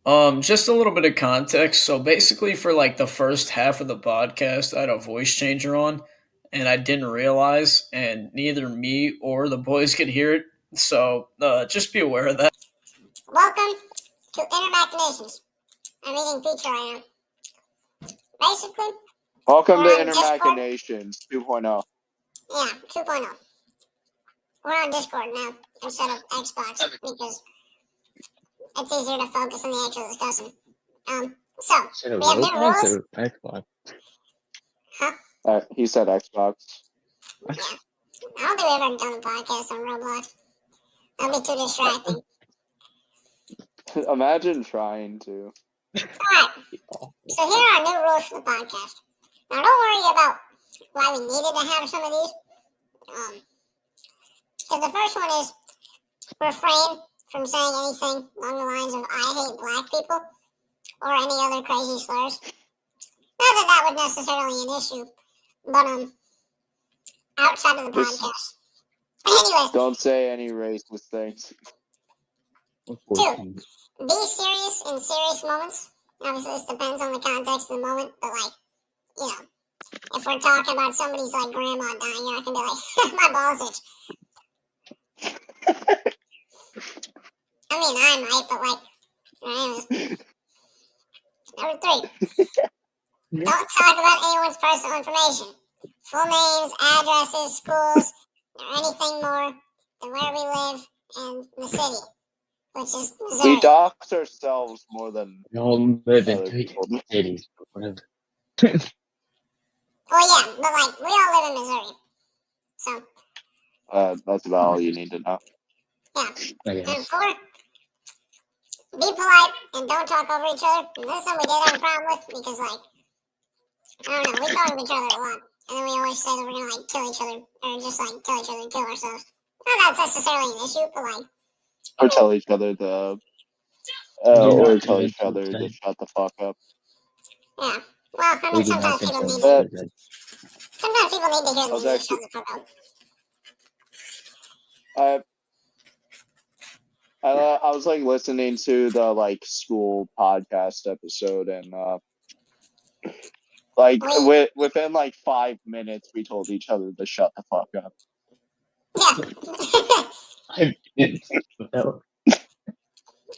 Just a little bit of context. So basically, for like the first half of the podcast, I had a voice changer on, and I didn't realize, and neither me or the boys could hear it. So just be aware of that. Welcome to Inner Machinations. I'm eating pizza right now. Basically, Welcome to we're on Inner Discord. Machinations 2.0. Yeah, 2.0. We're on Discord now instead of Xbox because it's easier to focus on the actual discussion. So we have new rules. Xbox. Huh? He said Xbox. Yeah. I don't think we've ever done a podcast on Roblox. That'll be too distracting. Imagine trying to. Alright. So here are new rules for the podcast. Now don't worry about why we needed to have some of these. Because the first one is refrain from saying anything along the lines of I hate black people or any other crazy slurs. Not that that was necessarily an issue, but outside of the podcast. Anyways. Don't say any racist things. Two, be serious in serious moments. Obviously, this depends on the context of the moment, but like, you know, if we're talking about somebody's like grandma dying, you're not gonna be like, my balls itch. I mean, I might, but like, anyways. Number 3, don't talk about anyone's personal information. Full names, addresses, schools, or anything more than where we live and the city, which is Missouri. We dox ourselves more than We all live in other two people. cities. Whatever. Well, yeah, but like, we all live in Missouri. So, That's about all you need to know. yeah. I And guess. 4, be polite and don't talk over each other. And this one we did have a problem with because, like, I don't know, we talk over each other a lot. And then we always say that we're gonna, like, kill each other, or just, like, kill each other and kill ourselves. Not that's necessarily an issue, but, like, Or tell each other to. Or tell each other to shut the fuck up. yeah. Well, I We mean, do not sometimes people control need that. to, sometimes people need to hear I was me actually- shut the fuck up. I was like listening to the like school podcast episode and like within like 5 minutes we told each other to shut the fuck up. Yeah. I didn't think of that one.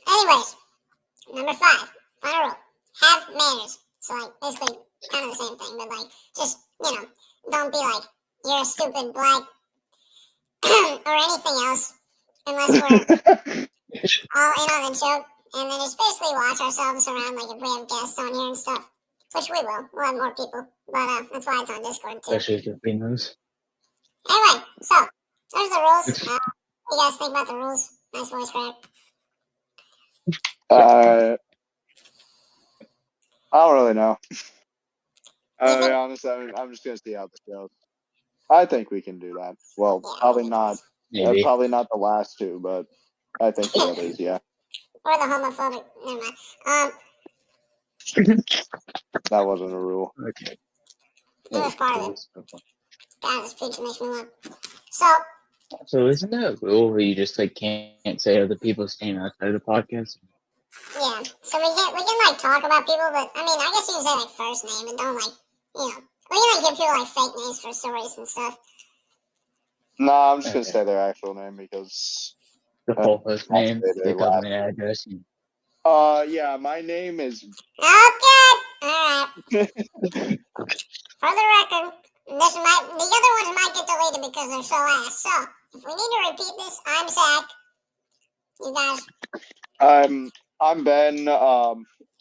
Anyways, number 5, final rule. Have manners. So, like, basically, kind of the same thing, but, like, just, you know, don't be like, you're a stupid black or anything else, unless we're all in on the joke. And then just basically watch ourselves around, like, if we have guests on here and stuff, which we will. We'll have more people, but that's why it's on Discord, too. Especially Filipinos. Anyway, so, those are the rules. What do you guys think about the rules? Nice voice crack. I don't really know. I'll be honest, I'm just gonna see how this goes. I think we can do that. Well, probably not. Maybe. Probably not the last 2, but I think the others, yeah. Or the homophobic. Never mind. That wasn't a rule. Okay. It was part of it. God, this pizza makes me laugh. So isn't that a rule where you just like can't say other people's name outside of the podcast? Yeah, so we can like talk about people, but I mean, I guess you can say like first name and don't like, you know, we can like give people like fake names for stories and stuff. No, I'm just gonna Okay. say their actual name because. The full first I'll name, say they their come last in the address. And... Yeah, my name is. Okay, alright. For the record, the other ones might get deleted because they're so ass. So, if we need to repeat this, I'm Zach. You guys. I'm Ben.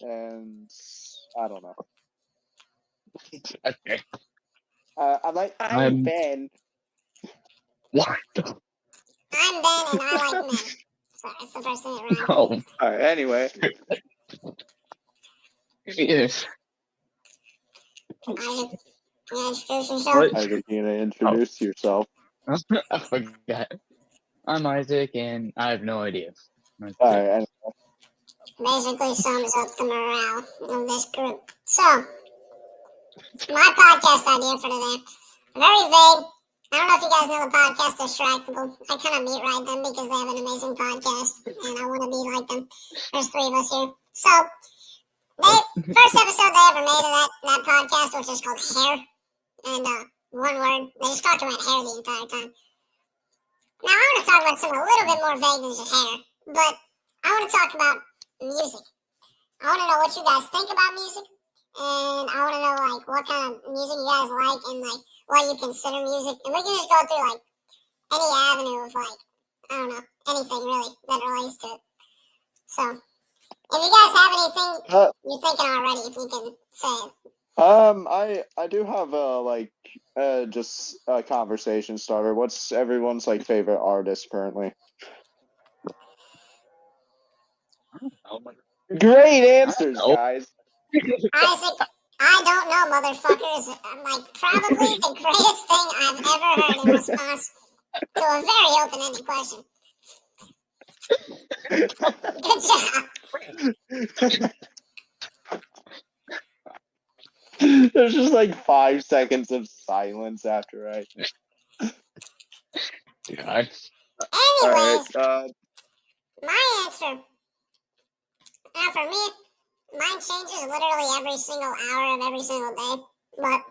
And I don't know. Okay. I'm Ben. What? I'm Ben and I like men. Sorry, it's the first thing that rhymed. Oh, All right. Anyway, yes. Isaac, you wanna introduce yourself? What? Isaac, you gonna introduce yourself? I forgot. I'm Isaac, and I have no idea. All right. Basically sums up the morale of this group. So, my podcast idea for today, very vague. I don't know if you guys know the podcast Distractable. I kind of meet right them because they have an amazing podcast, and I want to be like them. There's 3 of us here. So, first episode they ever made of that podcast, which is called Hair. And one word, they just talked about hair the entire time. Now, I want to talk about something a little bit more vague than just hair, but I want to talk about music. I want to know what you guys think about music, and I want to know, like, what kind of music you guys like, and, like, what you consider music. And we can just go through, like, any avenue of, like, I don't know, anything really that relates to it. So, if you guys have anything you're thinking already, if you can say it. I do have just a conversation starter. What's everyone's like favorite artist currently? Great answers, guys. Isaac, I don't know, motherfuckers. Like, probably the greatest thing I've ever heard in response to a very open-ended question. Good job. There's just like 5 seconds of silence after I. God. Anyways, Alright, my answer. Now, for me, mine changes literally every single hour of every single day. But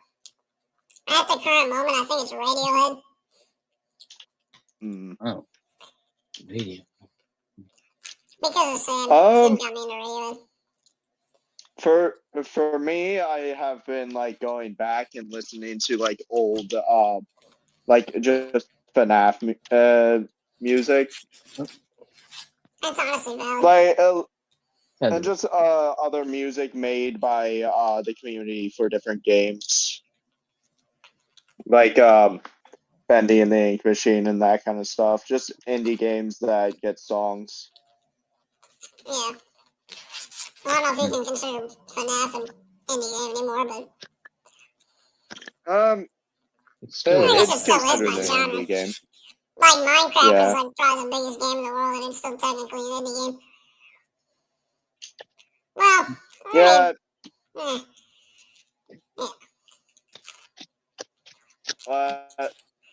at the current moment, I think it's Radiohead. Oh. Radio. Because of Sam. Sam got me into Radiohead. For me, I have been like going back and listening to like old like just FNAF music. That's honestly valid. Like and just other music made by the community for different games. Like Bendy and the Ink Machine and that kind of stuff. Just indie games that get songs. Yeah. I don't know if you can consider FNAF an indie game anymore, but It's still I guess it's it still is considered my an genre. indie game. Like Minecraft Yeah. is like probably the biggest game in the world, and it's still technically an indie game. Well, Yeah.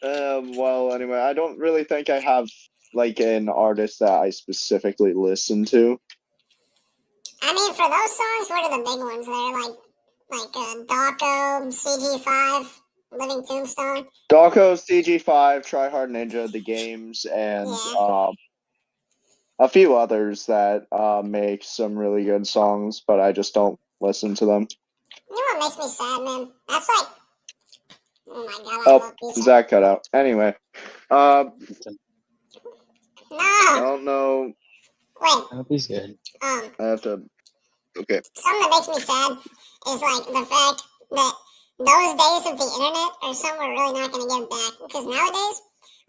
Well, anyway, I don't really think I have like an artist that I specifically listen to. I mean, for those songs, what are the big ones there? Like Dawko, CG5, Living Tombstone. Dawko, CG5, Try Hard Ninja, the games, and a few others that make some really good songs, but I just don't listen to them. You know what makes me sad, man? That's like, oh my god, I Oh, love pizza. Zach cut out. Anyway, I No, don't know. wait. I hope he's good. I have to. Okay. Something that makes me sad is like the fact that those days of the internet are something we're really not going to get back. Because nowadays,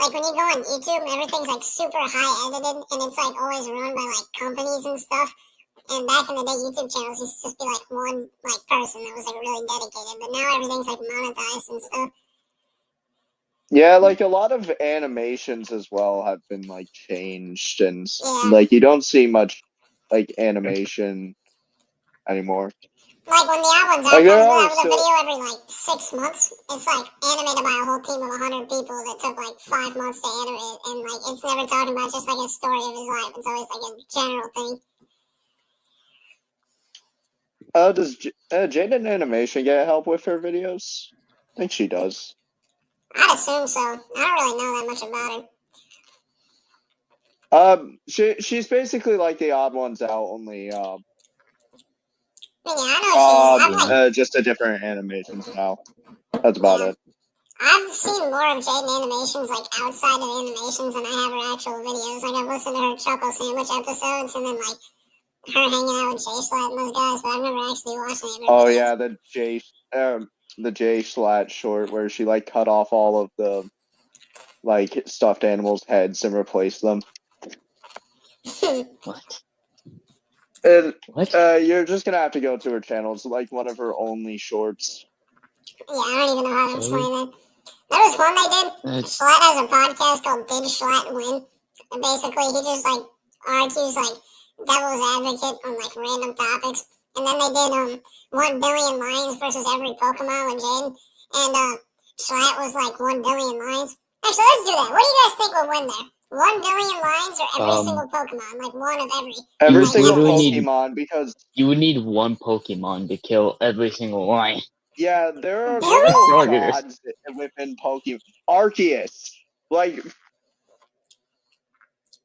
like when you go on YouTube, everything's like super high edited, and it's like always run by like companies and stuff. And back in the day, YouTube channels used to just be like one like person that was like really dedicated. But now everything's like monetized and stuff. Yeah, like a lot of animations as well have been like changed, and Yeah. like you don't see much like animation anymore. Like when the album's out, Like, comes there out are with a still- video every like 6 months. It's like animated by a whole team of 100 people that took like 5 months to animate, and like it's never talking about just like a story of his life. It's always like a general thing. Does Jaden Animation get help with her videos? I think she does. I'd assume so. I don't really know that much about her. She's basically like the Odd Ones Out, only I mean, yeah, I know she's. I've just a different animation style. That's about it. I've seen more of Jaden Animations like outside of animations than I have her actual videos. Like I've listened to her Choco Sandwich episodes, and then like her hanging out with Jay Slat and those guys, but I've never actually watched any of her Oh videos. yeah, the Jay Slat short where she like cut off all of the like stuffed animals' heads and replaced them. What? And What? you're just gonna have to go to her channel. It's like one of her only shorts. Yeah, I don't even know how to explain that. There was one they did. Schlatt has a podcast called Did Schlatt Win? And basically he just like argues like devil's advocate on like random topics. And then they did 1 billion lines versus every Pokemon with Jaden. And Schlatt was like 1 billion lines. Actually, let's do that. What do you guys think will win there? 1 billion lions or every single Pokemon? Like one of every You single literally Pokemon because You would need one Pokemon to kill every single lion. yeah, there are Really? gods within Pokemon. Arceus, like,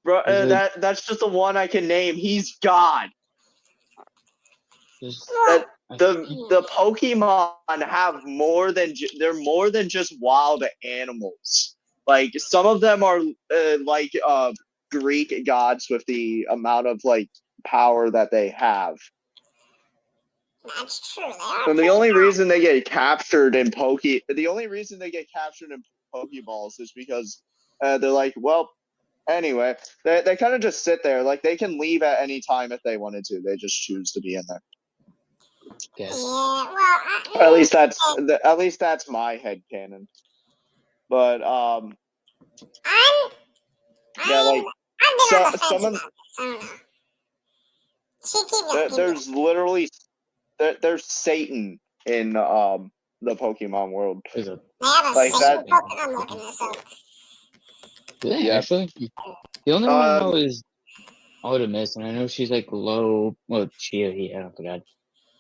bro, that's just the one I can name. He's God. What? The Pokemon have more than they're more than just wild animals. Like some of them are like Greek gods with the amount of like power that they have. That's true. They are And the only reason they get captured in Pokeballs is because they're like, well, anyway, they kind of just sit there. Like they can leave at any time if they wanted to. They just choose to be in there. Yeah, well, at least that's my headcanon. But yeah, like I've been on the fence some about of this. I don't know. there's literally there's Satan in the Pokemon world. They have a like Satan Pokemon. I'm looking this up. Yeah, actually. The only one I know is Artemis, and I know she's like low. Well, I forgot.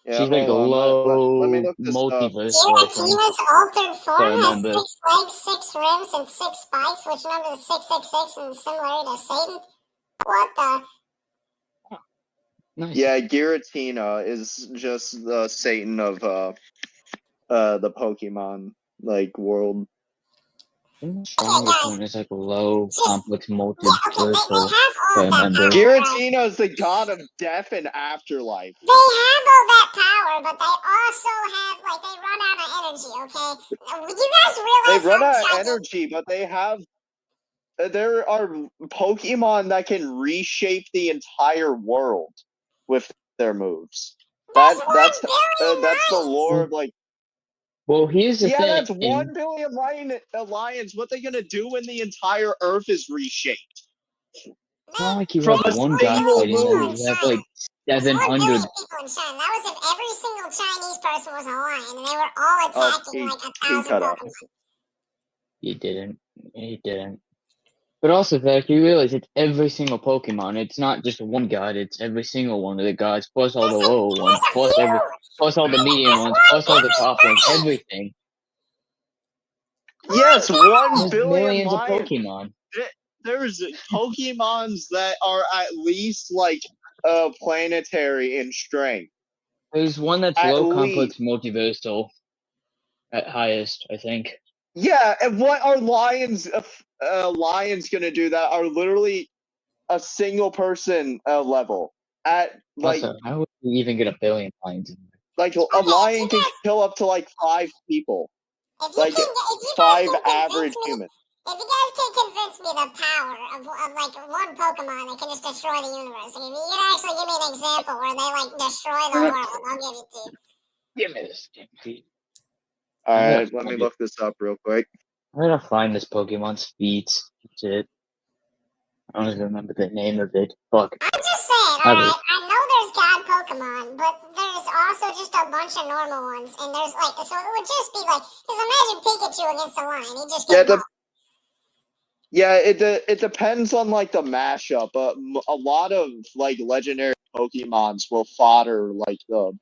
Yeah, she's like a low let me look this multiverse. Giratina's altered form has remember. 6 legs, 6 rims, and 6 spikes, which number is 666 and similar to Satan. What the? Nice. Yeah, Giratina is just the Satan of the Pokemon like world. The strongest one is like a low complex multiversal. Giratina is the god of death and afterlife. They have all that power, but they also have they run out of energy. Okay, you guys realize they run out of energy, but they have. There are Pokemon that can reshape the entire world with their moves. That's the lore of like. Well, here's the thing. Yeah, that's 1 billion lions. What are they gonna do when the entire Earth is reshaped? It's not like you have one guy fighting them. You have like 700. That was if every single Chinese person was a lion, and they were all attacking like 1,000 Pokemon. You didn't. But also, the fact you realize it's every single Pokemon. It's not just one god. It's every single one of the gods, plus all the low ones, plus all the medium ones, plus all the top ones, everything. Yes, 1 billion millions lions. of Pokemon. There's Pokemons that are at least like planetary in strength. There's one that's low complex multiversal at highest, I think. Yeah, and what are lions gonna do that are literally a single person level at like? Also, how would you even get 1 billion lions in there? Like a lion can kill up to like 5 people, like 5 average humans. If you guys can convince me the power of like one Pokemon that can just destroy the universe, if you can actually give me an example where they like destroy the world, I'll give it to you. Give me this. Alright, let me look this up real quick. I'm gonna find this Pokemon's feet. That's it. I don't even remember the name of it. Fuck. I'm just saying, alright, I know there's God Pokemon, but there's also just a bunch of normal ones, and there's like, so it would just be like, because imagine Pikachu against a lion, he just gets it depends on like the mashup, but a lot of like legendary Pokemons will fodder like the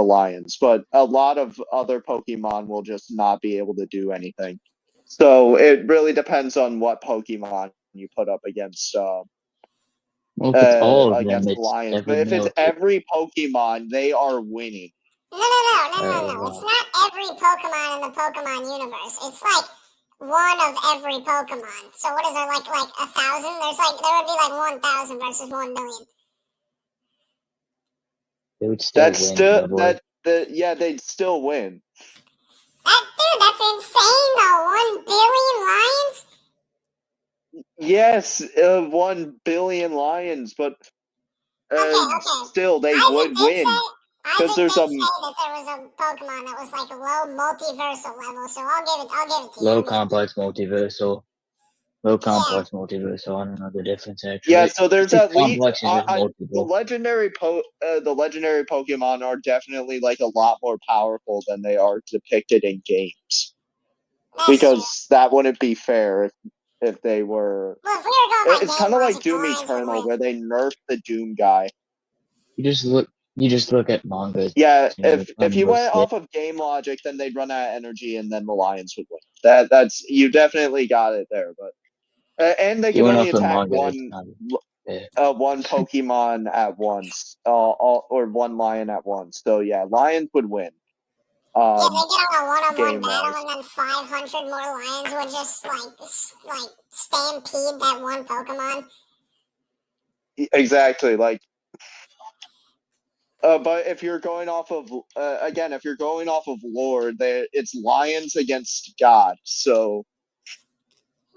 lions, but a lot of other Pokemon will just not be able to do anything. So it really depends on what Pokemon you put up against. Against the lions, but if it's every Pokemon, they are winning. No. It's not every Pokemon in the Pokemon universe. It's like one of every Pokemon. So what is there like 1,000? There would be like 1,000 versus 1 million. They would still win. They'd still win. That's insane though. 1 billion lions? Yes, 1 billion lions, but still they would win. Because there's say that there was a Pokemon that was like a low multiversal level, so I'll give it to you. Low complex multiversal. I don't know the difference actually. Yeah, so there's at least the legendary Pokemon are definitely like a lot more powerful than they are depicted in games. Because that wouldn't be fair. if they were. Well, if we were going by It's game kind of like logic, the Doom Lions would Eternal, win. where they nerfed the Doom guy. You just look at manga. Yeah, You know, if you went off of game logic, then they'd run out of energy, and then the Lions would win. That's you definitely got it there, but and they You can went only off of attack manga. one Pokemon at once, or one Lion at once. So yeah, Lions would win. Yeah, they get on a one-on-one game-wise. battle, and then 500 more Lions would just like stampede that one Pokemon. Exactly, like. But if you're going off of if you're going off of lore, it's Lions against God. So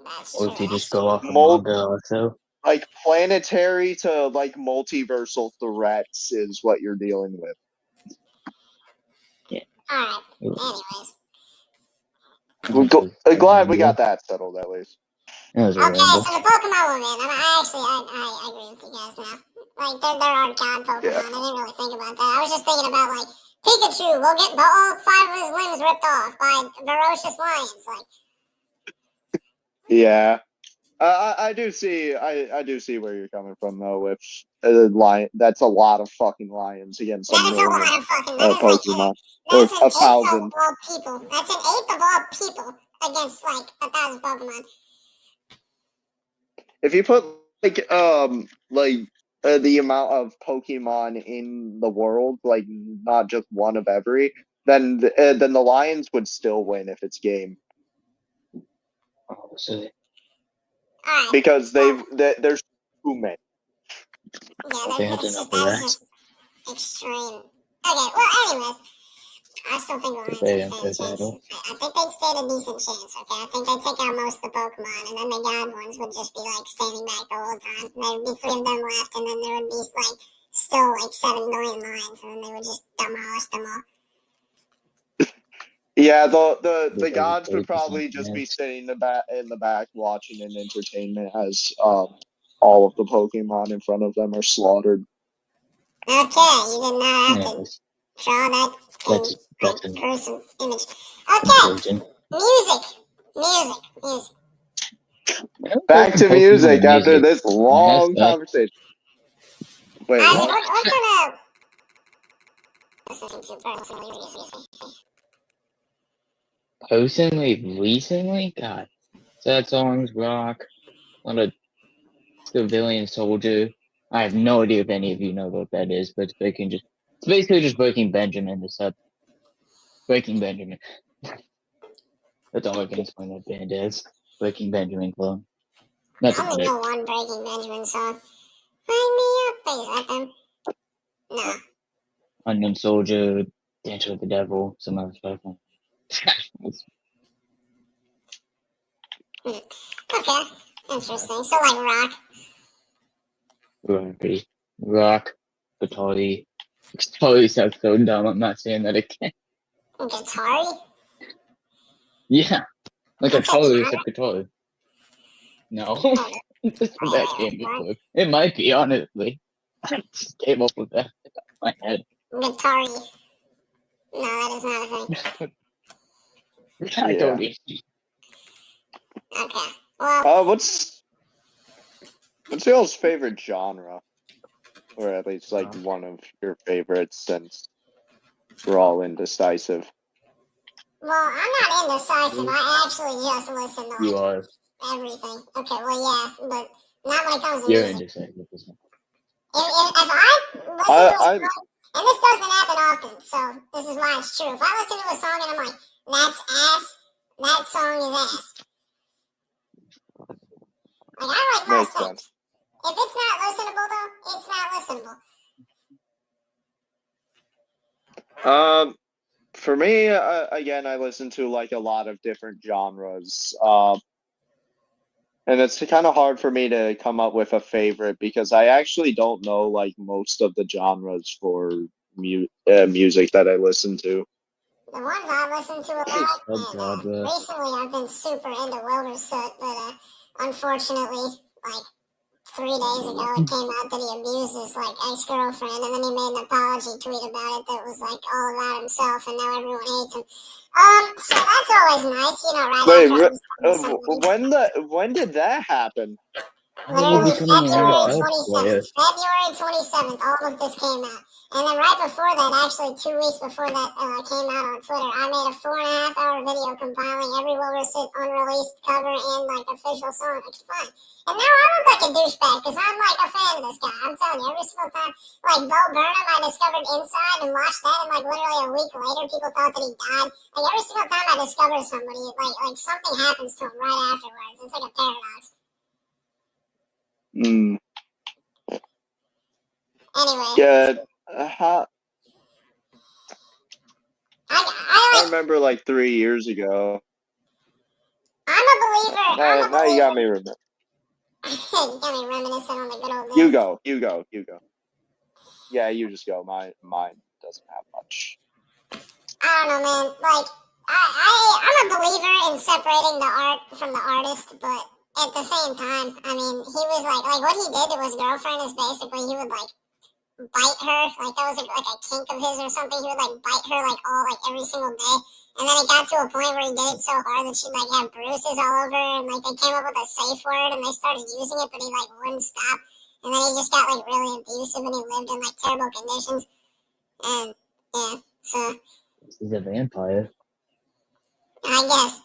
That's Or true. if you That's just true. go off of Mul- manga also. like planetary to like multiversal threats is what you're dealing with. All right. Anyways, glad we got that settled at least. That was a Okay, ramble. so the Pokemon will win. I agree with you guys now. Like, there are God Pokemon. Yeah. I didn't really think about that. I was just thinking about, like, Pikachu will get all 5 of his limbs ripped off by ferocious lions. Like, Yeah, I do see. I do see where you're coming from though. With lion, that's a lot of fucking lions against that a is a million lot of fucking. That is Pokemon. like, that's Or an 1,000. eighth of all people. That's an eighth of all people against, like, 1,000 Pokemon. If you put the amount of Pokemon in the world, like not just one of every, then the Lions would still win if it's game, Obviously. All right. because there's too many. Yeah, They had that's enough just, of that's that. just extreme. Okay, well, anyways, I still think Lions They would stand a chance. battle. I think they'd stand a decent chance, okay? I think they'd take out most of the Pokemon, and then the God ones would just be, like, standing back the whole time. There would be 3 of them left, and then there would be, like, still, like, 7 million Lions, and then they would just demolish them all. Yeah, the They gods would 30% probably just be chance. sitting in the back watching an entertainment as all of the Pokemon in front of them are slaughtered. Okay, you did not have to Anyways, draw that that's like, an gruesome image. Okay, conclusion. music. Back to Pokemon music and after music. this long that. conversation. Wait, Isaac, what? what kind of listening to personally recently? Personally, recently, God, sad songs, rock, a lot of civilian soldier. I have no idea if any of you know what that is, but it's basically just Breaking Benjamin. This up, Breaking Benjamin. That's all I can explain that band is. Breaking Benjamin clone. That's I about only it. know one Breaking Benjamin song. Line me up, is that them? No. Unknown Soldier, Dance with the Devil, some other stuff. Okay, interesting. So like rock. Rock, Guitar-y. Guitar-y sounds so dumb, I'm not saying that again. Guitar-y? Yeah, like a That's totally guitar? said guitar. No, Oh, that's what that came before. It might be, honestly. I just came up with that in my head. Guitar-y. No, that is not a thing. I Yeah. told you. Okay. Well, What's y'all's favorite genre? Or at least like one of your favorites, since we're all indecisive. well, I'm not indecisive. I actually just listen to You like are. everything. Okay, well, yeah, but not when it comes to You're music. indecisive. If I listen to a song, and this doesn't happen often, so this is why it's true. If I listen to a song and I'm like, that's ass, that song is ass. Like, I like most Makes sense. things. If it's not listenable, though, it's not listenable. For me, again, I listen to like a lot of different genres. And it's kind of hard for me to come up with a favorite because I actually don't know like most of the genres for music that I listen to. The ones I listen to a lot, and Subgenre. recently I've been super into Wildersoot, but unfortunately, like 3 days ago, it came out that he abused his like ex-girlfriend, and then he made an apology tweet about it that was like all about himself, and now everyone hates him. So that's always nice, you know, right after when did that happen? Literally February 27th. February 27th, all of this came out. And then right before that, actually 2 weeks before that came out on Twitter, I made a 4.5-hour video compiling every unreleased cover and like official song. It's fun. And now I look like a douchebag because I'm like a fan of this guy. I'm telling you, every single time, like Bo Burnham, I discovered Inside and watched that, and like literally a week later, people thought that he died. Like every single time I discover somebody, like something happens to him right afterwards. It's like a paradox. Anyway. Yeah. I remember like 3 years ago. I'm a believer. Now you got me remember. You got me reminiscing on the good old days. You go. Yeah, you just go. Mine doesn't have much. I don't know, man. Like, I'm a believer in separating the art from the artist, but at the same time, I mean, he was like what he did to his girlfriend is basically he would like bite her, like that was like a kink of his or something. He would like bite her like every single day, and then it got to a point where he did it so hard that she'd like have bruises all over her, and like they came up with a safe word and they started using it, but he like wouldn't stop, and then he just got like really abusive and he lived in like terrible conditions, and yeah, so he's a vampire. I guess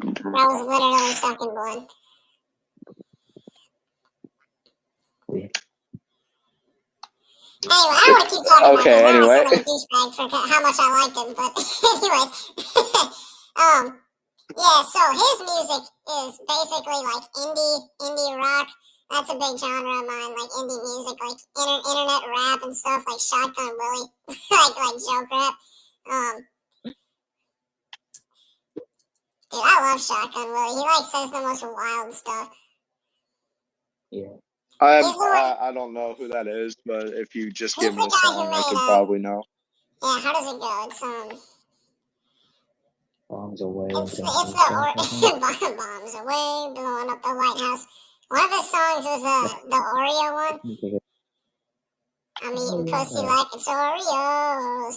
that was literally sucking blood. Yeah. Anyway, I don't want to keep talking about this. Anyway. I was a douchebag for how much I liked him, but anyways. Yeah, so his music is basically like indie rock. That's a big genre of mine, like indie music, like internet rap and stuff, like Shotgun Willie, like joke rap. Dude, I love Shotgun Willie. He like says the most wild stuff. Yeah. I don't know who that is, but if you just give me a song, I could probably know. Yeah, how does it go? It's Bombs away. It's the bombs away, blowing up the White House. One of his songs was the Oreo one. I'm eating pussy like it's Oreos.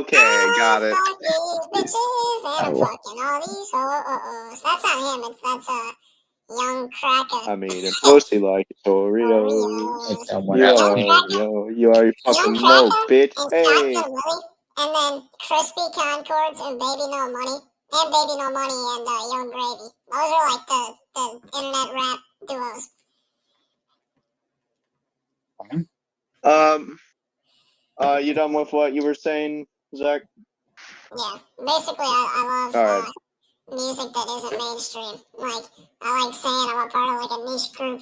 Okay, got it. These bitches and I'm fucking all these hoes. That's not him. That's a young cracker. I'm eating pussy like it's Oreos. You already fucking know, bitch. Hey. And then Crispy Concords and Baby No Money. And Baby No Money and Young Gravy. Those are like the internet rap duos. You done with what you were saying, Zach? Yeah, basically I love music that isn't mainstream. Like, I like saying I'm a part of like a niche group.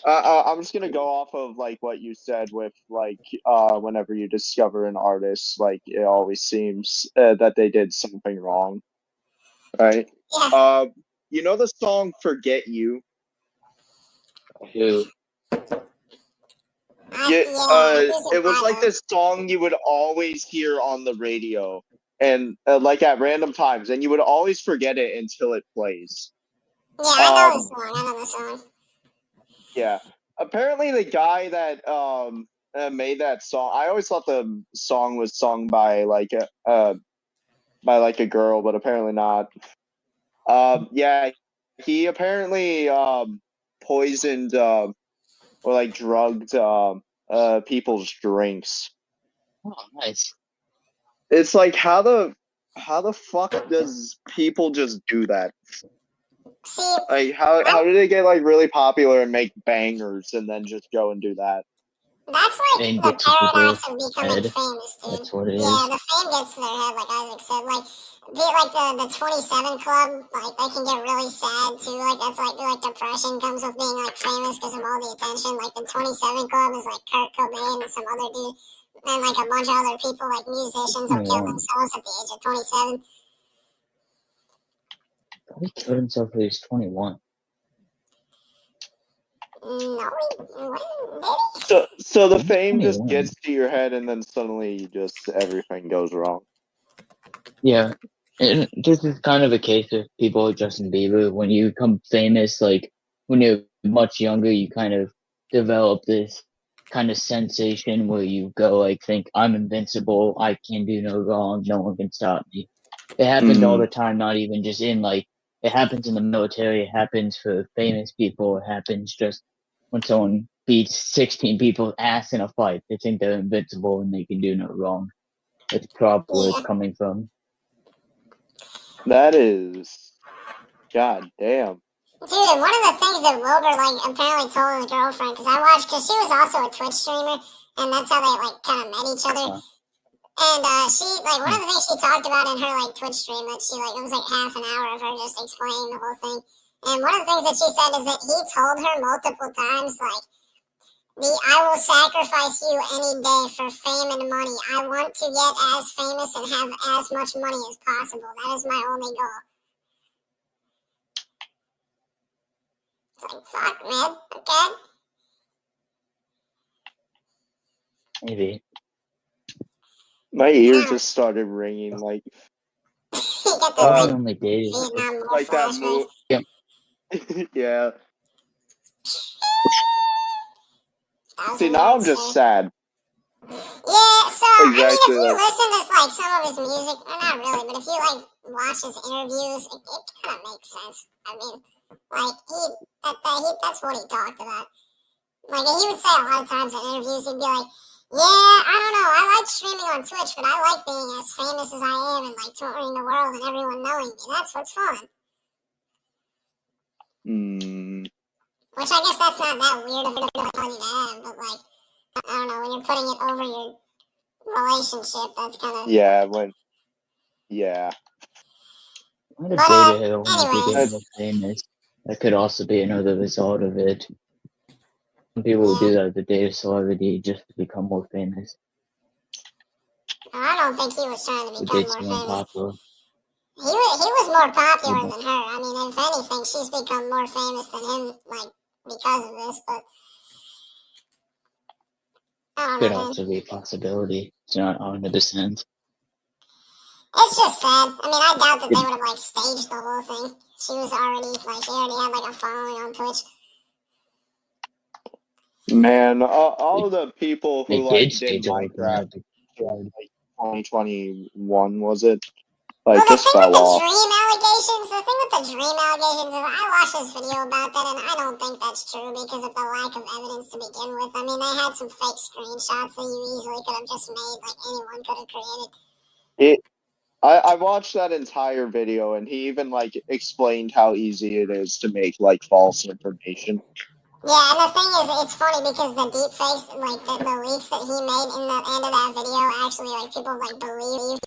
I'm just gonna go off of like what you said with like whenever you discover an artist, like it always seems that they did something wrong, right? Yeah. You know the song "Forget You"? Who? It was like this song you would always hear on the radio and like at random times, and you would always forget it until it plays. Yeah, I know the song. Yeah. Apparently the guy that made that song, I always thought the song was sung by like a girl, but apparently not. Yeah, he apparently poisoned or like drugged people's drinks. Oh, nice. It's like how the fuck does people just do that? See, like how do they get like really popular and make bangers and then just go and do that? That's like the paradox of becoming famous, dude. That's what it is. Yeah, the fame gets to their head, like Isaac said. Like the 27 Club, like they can get really sad too. Like that's like depression comes with being like famous because of all the attention. Like the 27 Club is like Kurt Cobain and some other dude, and like a bunch of other people, like musicians, will kill themselves at the age of 27. He killed himself when he was 21. No, so the fame just gets to your head, and then suddenly just everything goes wrong. Yeah, And this is kind of a case of people like Justin Bieber. When you become famous, like when you're much younger, you kind of develop this kind of sensation where you go like, think I'm invincible, I can do no wrong, no one can stop me. It happens all the time, not even just in like, it happens in the military, it happens for famous people, it happens just when someone beats 16 people's ass in a fight. They think they're invincible and they can do no wrong. That's probably where it's coming from. That is, god damn. Dude, and one of the things that Wilbur, like, apparently told his girlfriend, because she was also a Twitch streamer, and that's how they, like, kind of met each other. And she, like, one of the things she talked about in her, like, Twitch stream that she, like, it was, like, half an hour of her just explaining the whole thing. And one of the things that she said is that he told her multiple times, like, I will sacrifice you any day for fame and money. I want to get as famous and have as much money as possible. That is my only goal. It's like, fuck, man. Okay. Maybe. My ears just started ringing like. You get the, like, only dating. Vietnam War Like that move. Yep. Yeah. See, now I'm just sad. Yeah, so, Exactly, I mean, if you like- listen to, like, some of his music, or not really, but if you, like, watch his interviews, it kind of makes sense. I mean, like, that's what he talked about. Like, he would say a lot of times in interviews, he'd be like, yeah, I don't know, I like streaming on Twitch, but I like being as famous as I am and, like, touring the world and everyone knowing me. That's what's fun. Which I guess that's not that weird of a funny to have, but, like, I don't know, when you're putting it over your relationship, that's kind of... Yeah, yeah. What a But, data hill when you anyways. get more famous. That could also be another result of it. Some people will do that, the data celebrity, just to become more famous. I don't think he was trying to It become gets more more famous. popular. He was more popular than her. I mean, if anything, she's become more famous than him, like, because of this, but... I don't Could know, man. also be a possibility. It's not 100%. It's just sad. I mean, I doubt that they would have, like, staged the whole thing. She already had, like, a following on Twitch. Man, all the people who, They like, did did stage Minecraft, Minecraft. like, 2021, was it? Like, Well, the just thing fell with the off. dream allegations, is I watched this video about that, and I don't think that's true because of the lack of evidence to begin with. I mean, they had some fake screenshots that you easily could have just made, like anyone could have created. I watched that entire video, and he even, like, explained how easy it is to make, like, false information. Yeah, and the thing is, it's funny because the deep fakes, like, the leaks that he made in the end of that video, actually, like, people, like, believe.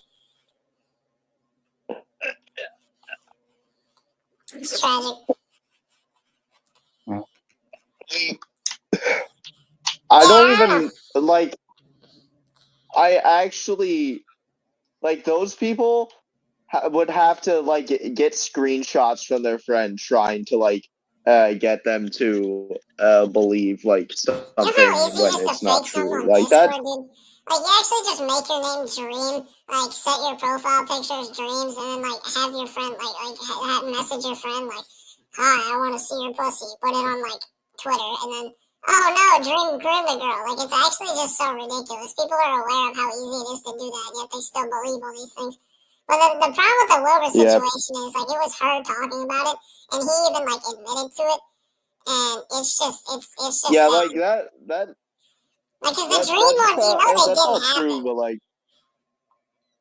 It's tragic. I don't even, like, I actually, like, those people would have to, like, get screenshots from their friend trying to, like, get them to believe, like, something You know how easy when it is it's to not fake something true. on Like, that. Discord, dude? Like, you actually just make your name Dream, like, set your profile pictures Dreams, and then, like, have your friend, like message your friend, like, hi, I want to see your pussy. Put it on, like, Twitter, and then, oh no, Dream the girl. Like, it's actually just so ridiculous. People are aware of how easy it is to do that, yet they still believe all these things. But the problem with the Wilbur situation is, like, it was her talking about it, and he even, like, admitted to it. And it's just Yeah, sad. like, that. Like, cause the dream ones, they didn't happen. True, but, like,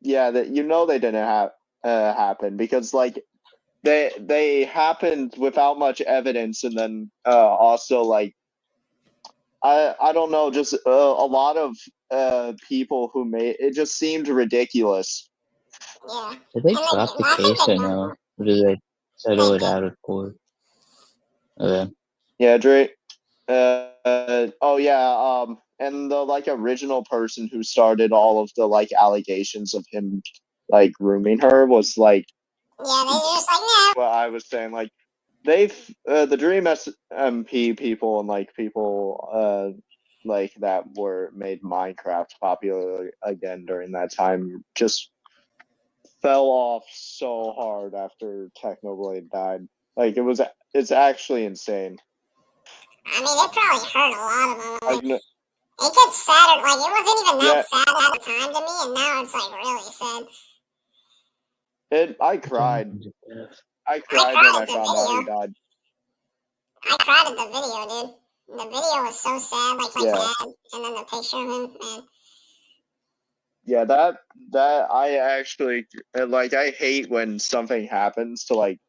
yeah, that they didn't happen because, like, they happened without much evidence, and then also, like, I don't know, just a lot of people who made it just seemed ridiculous. Yeah. Did they drop the case or no? Or did they settle it out of court? Okay. Yeah, Drake. Oh yeah. And the, like, original person who started all of the, like, allegations of him, like, grooming her was, like. Yeah, they just like, nah. Well, I was saying, like, they've the Dream SMP people and, like, people like that made Minecraft popular again during that time. Just fell off so hard after Technoblade died. Like it's actually insane. I mean, it probably hurt a lot of them. Like, no, it gets sadder. Like, it wasn't even that sad at the time to me, and now it's like really sad. I cried. I cried when I found out he died. I cried at the video, dude. The video was so sad, like dad, and then the picture of him, man. Yeah, that I actually like. I hate when something happens to like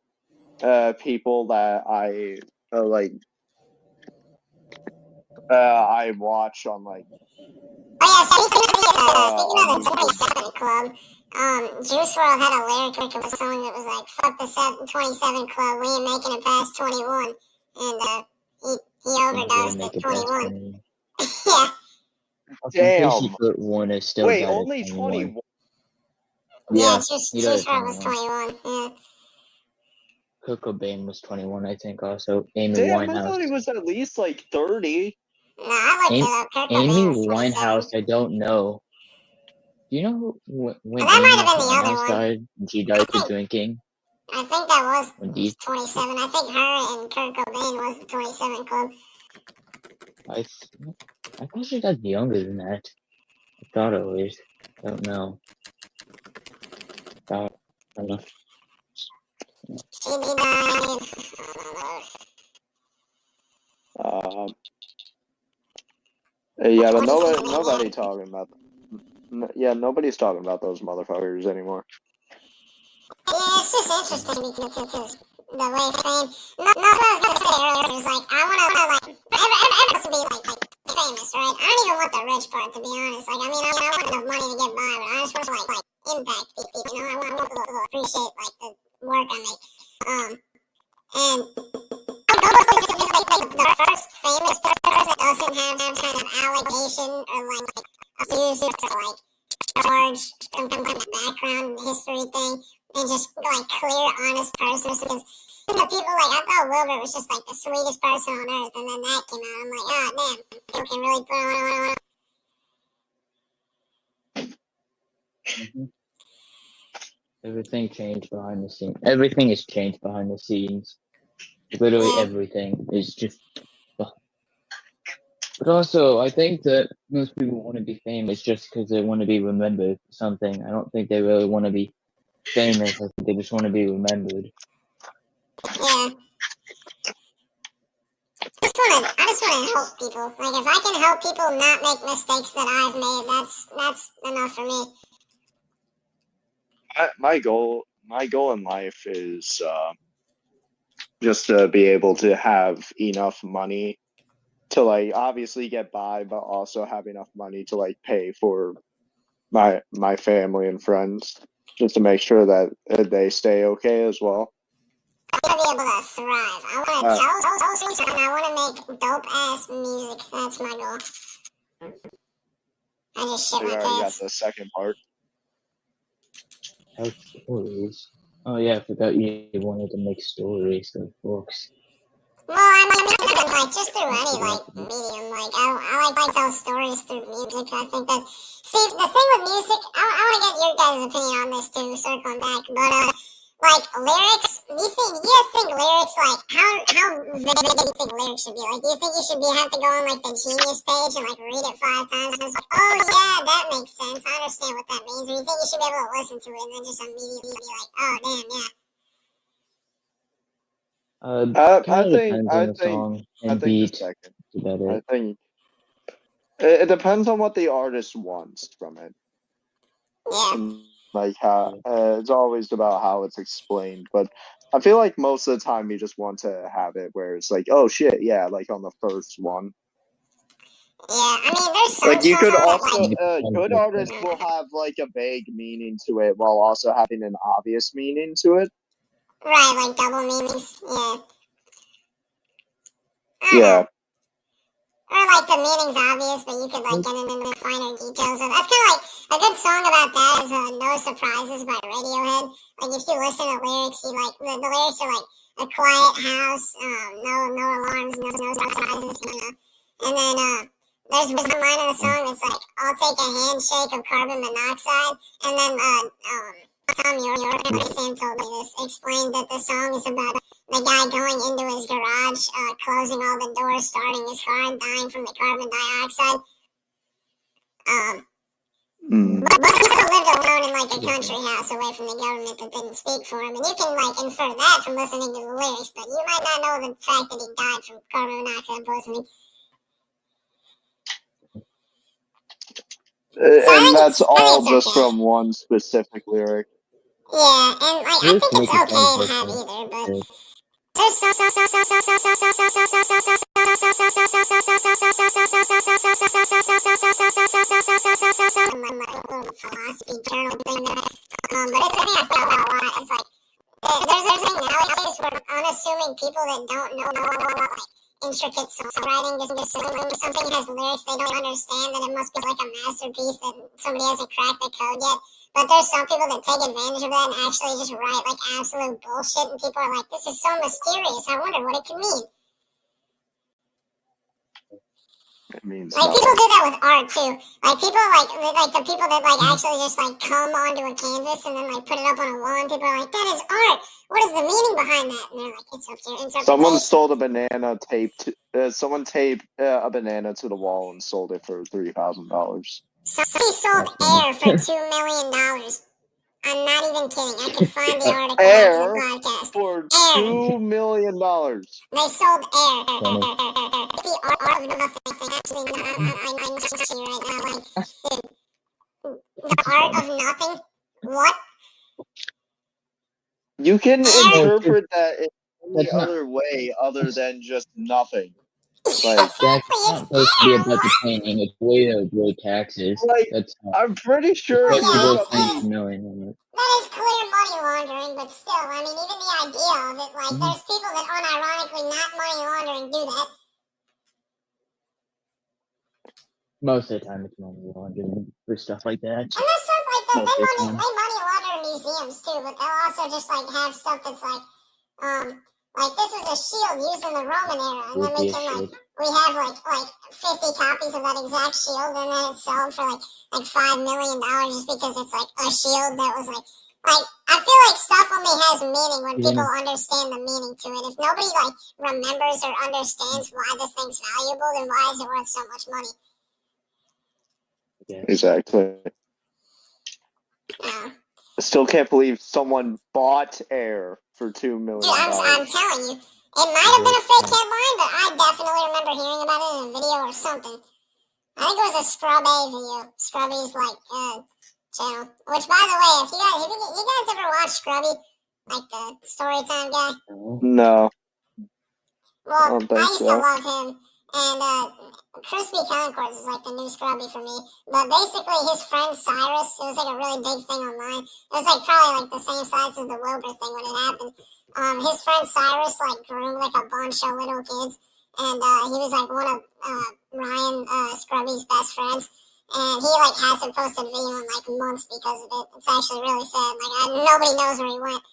people that I like. I watch on like. Oh yeah, speaking of the 27 Club, Juice WRLD had a lyric of a song that was like, "Fuck the 27 Club, we ain't making it past 21," and he overdosed at 21. Yeah. Damn. One is still wait, only 21. Yeah, Juice WRLD was 21. Yeah. Kurt Cobain was 21, I think. Also, Amy Damn, Winehouse. I thought he was at least like 30. No, I looked it up. Kurt Cobain Amy was 27. Winehouse, I don't know. Do you know when that might have been the Amy other Winehouse one. died? She died for drinking. I think that was When these, 27. I think her and Kurt Cobain was the 27 Club. I thought she died younger than that. I thought at least. I don't know. I don't know. She died. Yeah, but nobody talking about. Yeah, nobody's talking about those motherfuckers anymore. Yeah, it's just interesting because the way fame. No, what I was gonna say earlier was like, I wanna like everyone to be like famous, right? I don't even want the rich part, to be honest. Like, I mean, I want enough money to get by, but I just want to like impact people. You know, I want people to appreciate like the work I make. And the first famous person that doesn't have some kind of allegation or like abuse or like charge some kind of background history thing, and just like clear, honest person. Because the people like, I thought Wilbur was just like the sweetest person on earth, and then that came out. I'm like, oh damn, you can really put on. Everything changed behind the scenes. Everything is changed behind the scenes. Literally everything is just. But also, I think that most people want to be famous just because they want to be remembered for something. I don't think they really want to be famous. I think they just want to be remembered. Yeah. I just want to help people. Like, if I can help people not make mistakes that I've made, that's enough for me. My goal in life is just to be able to have enough money to like obviously get by, but also have enough money to like pay for my family and friends, just to make sure that they stay okay as well. I want to be able to thrive. I want to tell stories, and I want to make dope ass music. That's my goal. I just shit my You pants. got the second part. Stories. Oh yeah, I forgot you wanted to make stories of books. Well, I mean, like just through any like medium. Like I like to tell stories through music. I think that. See, the thing with music, I want to get your guys' opinion on this too. Circling back, but like lyrics, do you guys think lyrics, like how vague do you think lyrics should be? Like, do you think you should have to go on like the Genius page and like read it 5 times and it's like, oh yeah, that makes sense, I understand what that means, or you think you should be able to listen to it and then just immediately be like, oh damn, yeah? I think the second. I think it depends on what the artist wants from it. Yeah. And like how it's always about how it's explained, but I feel like most of the time you just want to have it where it's like, oh shit, yeah, like on the first one. Yeah, I mean, there's some like you could also like, good artists will have like a vague meaning to it while also having an obvious meaning to it. Right, like double meanings. Yeah. Yeah. Or like the meaning's obvious, but you could like get into the finer details of. That's kind of like a good song about that is "No Surprises" by Radiohead. Like if you listen to lyrics, you like the lyrics are like a quiet house, no alarms, no surprises, you know. And then there's one line in the song that's like, "I'll take a handshake of carbon monoxide," and then Tom York and Sam told me this, explained that the song is about the guy going into his garage, closing all the doors, starting his car, and dying from the carbon dioxide. But he also lived alone in like a country house away from the government that didn't speak for him. And you can like infer that from listening to the lyrics, but you might not know the fact that he died from carbon monoxide poisoning. And that's all just from one specific lyric. Yeah, and like I think it's okay to have either, but there's philosophy journal thing that but it's something I feel about a lot. It's like there's a thing nowadays where unassuming people that don't know like intricate songwriting just something has lyrics they don't understand that it must be like a masterpiece that somebody hasn't cracked the code yet. But there's some people that take advantage of that and actually just write like absolute bullshit, and people are like, "This is so mysterious. I wonder what it can mean." It means like people do that with art too. Like people like the people that like actually just like come onto a canvas and then like put it up on a wall, and people are like, "That is art. What is the meaning behind that?" And they're like, "It's up to your interpretation." Someone stole a banana taped. Someone taped a banana to the wall and sold it for $3,000. Somebody sold air for $2 million. I'm not even kidding. I can find the article Air after the broadcast. For Air. $2 million. They sold air. The art of nothing. Actually, I'm see right now. Like, the art of nothing. What? You can interpret that in any other way other than just nothing. Like, that's not supposed to be about the painting. It's way to avoid taxes. Like, I'm pretty sure that it's is clear money laundering, but still, I mean, even the idea of it, like, there's people that unironically not money laundering do that. Most of the time, it's money laundering for stuff like that. And there's stuff like that. They money launder museums too, but they'll also just like have stuff that's like this was a shield used in the Roman era, and then we have like 50 copies of that exact shield, and then it's sold for like $5 million just because it's like a shield that was like I feel like stuff only has meaning when people understand the meaning to it. If nobody like remembers or understands why this thing's valuable, then why is it worth so much money? Yeah. Exactly. I still can't believe someone bought air for $2 million. Dude, I'm telling you, it might have been a fake headline, but I definitely remember hearing about it in a video or something. I think it was a Scrub A video, Scrubby's like channel. Which, by the way, if you guys ever watch Scrubby, like the Storytime guy? No. Well, I used to love him. And Crispy Concords is like the new Scrubby for me. But basically, his friend Cyrus, it was like a really big thing online. It was like probably like the same size as the Wilbur thing when it happened. His friend Cyrus like groomed like a bunch of little kids, and he was like one of Ryan Scrubby's best friends. And he like hasn't posted a video in like months because of it. It's actually really sad. Like nobody knows where he went.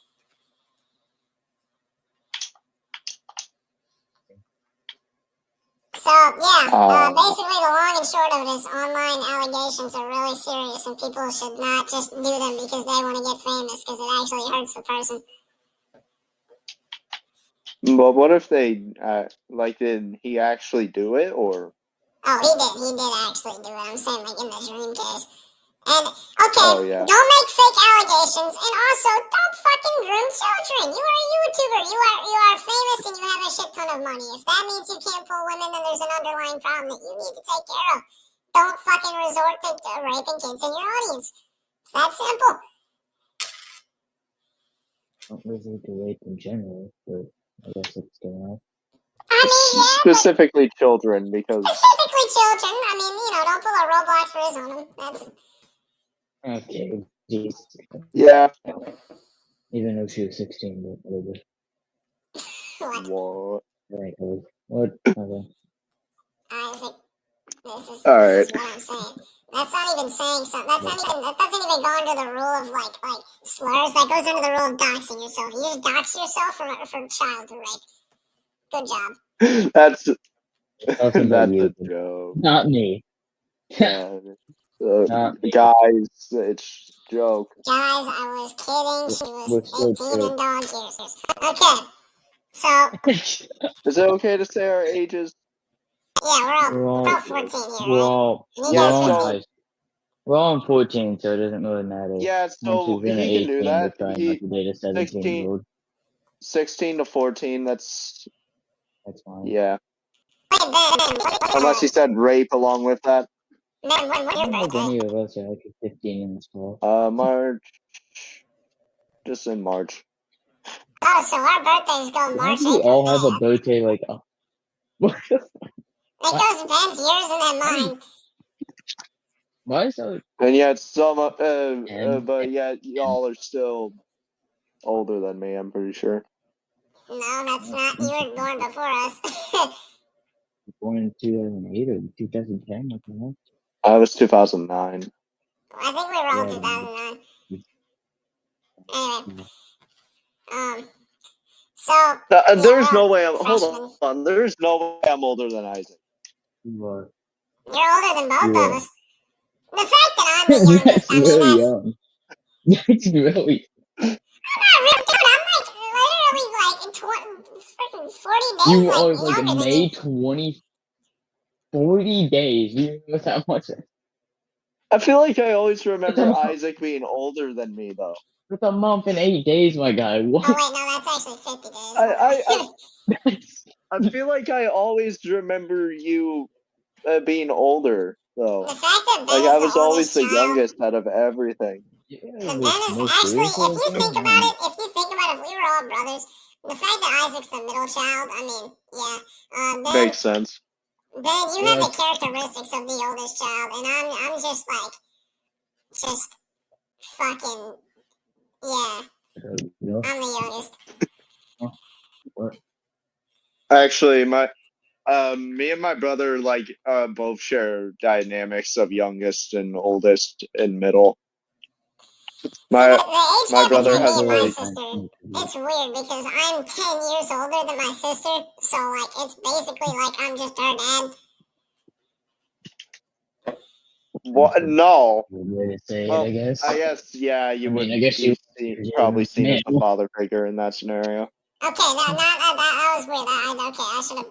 So, yeah, basically the long and short of it is online allegations are really serious, and people should not just do them because they want to get famous, because it actually hurts the person. But what if they, did he actually do it, or? Oh, he did actually do it. I'm saying, like, in the dream case. And, okay, don't make fake allegations, and also, don't fucking groom children. You are a YouTuber. You are famous, and you have a shit ton of money. If that means you can't pull women, then there's an underlying problem that you need to take care of. Don't fucking resort to raping kids in your audience. It's that simple. Don't resort to rape in general, but I guess it's going on. I mean, yeah. Specifically children, because... Specifically children. I mean, don't pull a Roblox Riz on them. That's... Okay, jeez. Yeah. Even though she was 16, but whatever. What? Right, what? Okay. Isaac, this is Alright. What I'm saying. That's not even saying something. That doesn't even go under the rule of like slurs. That goes under the rule of doxing yourself. You just dox yourself for child rape. Good job. That's a joke. Not me. Yeah. Guys, it's joke. Guys, I was kidding. She We're was still 18 in dog years. Okay. So, Is it okay to say our ages? yeah, we're all 14 here, right? And you guys 15. We're all in 14, so it doesn't really matter. Yeah, Once so we turn he can do 18, that. we're trying not to date a 17-year-old. 16 to 14, that's fine. yeah. Wait, Ben, Unless he said rape along with that. Ben, when's I your don't think birthday? any of us are actually 15 in this call. March. Just in March. Oh, so our birthdays go Why March, do we April, all have May. a birthday like... It goes Ben's years and then mine. Why is that? And yet some, And- but yet y'all are still older than me, I'm pretty sure. No, that's not. You were born before us. Born in 2008 or 2010? What the hell? I was 2009. I think we were all Yeah. 2009. Anyway, so There's no way freshman. hold on. There's no way I'm older than Isaac. You are. You're older than both Yeah. of us. The fact that I'm the youngest, That's I mean, really that's young. That's really... I'm not real, dude. I'm like literally like freaking 40 days. You like, are like younger than May you. 20... 40 days. You know that much? I feel like I always remember That's a- Isaac being older than me, though. It's a month and 8 days, my guy. What? Oh wait, no, that's actually 50 days. I feel like I always remember you being older, though. The fact that Ben Like, is I the was always oldest the child. youngest out of everything. Yeah, The Ben is actually, if you think about it, if we were all brothers, the fact that Isaac's the middle child, I mean, yeah. Ben, Makes sense. Ben, you have the characteristics of the oldest child, and I'm just like, just fucking, yeah. I'm the youngest. What? Actually, me and my brother both share dynamics of youngest and oldest and middle. My brother between has me and a my really sister. It's weird because I'm 10 years older than my sister, so like it's basically like I'm just her dad. what? No. Way to say Well, it, I guess. I guess yeah. You I mean, would. I guess you- probably seen as a Man. father figure in that scenario. Okay, that was weird. I should have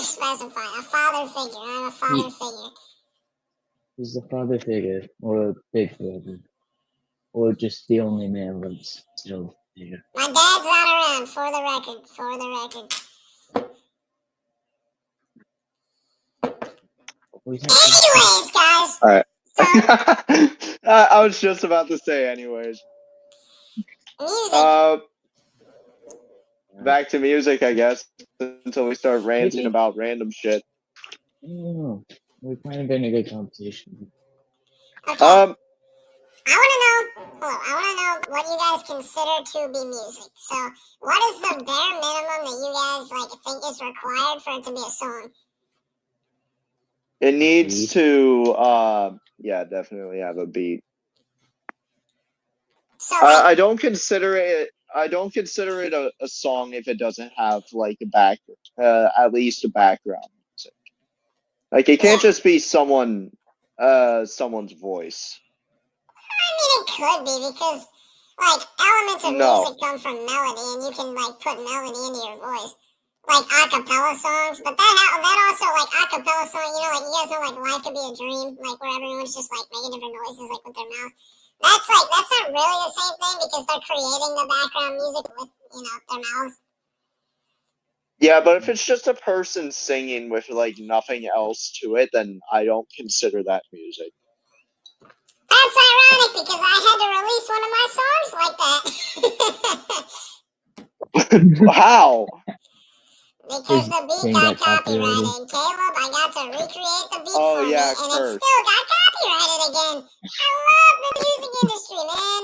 specified a father figure. I'm a father figure. He's a father figure, or a big brother, or just the only man that's still there. My dad's not around, for the record. For the record. Anyways, guys. All right. So, I was just about to say, anyways. music. Back to music, I guess, until we start ranting about random shit. I don't know. We're kind of in a good conversation. Okay. I want to know what you guys consider to be music. So, what is the bare minimum that you guys like think is required for it to be a song? It needs to, definitely have a beat. So, I don't consider it. I don't consider it a song if it doesn't have like at least a background music. Like it can't just be someone's voice. I mean, it could be because like elements of music come from melody, and you can like put melody into your voice, like acapella songs. But that also like acapella song, you know, like you guys know, like "Life Could Be a Dream," like where everyone's just like making different noises, like with their mouth. That's not really the same thing because they're creating the background music with, you know, their mouths. Yeah, but if it's just a person singing with like nothing else to it, then I don't consider that music. That's ironic because I had to release one of my songs like that. How? Because the beat got copyrighted. Caleb, I got to recreate the beat for me, and it still got copyrighted again. I love the music industry, man.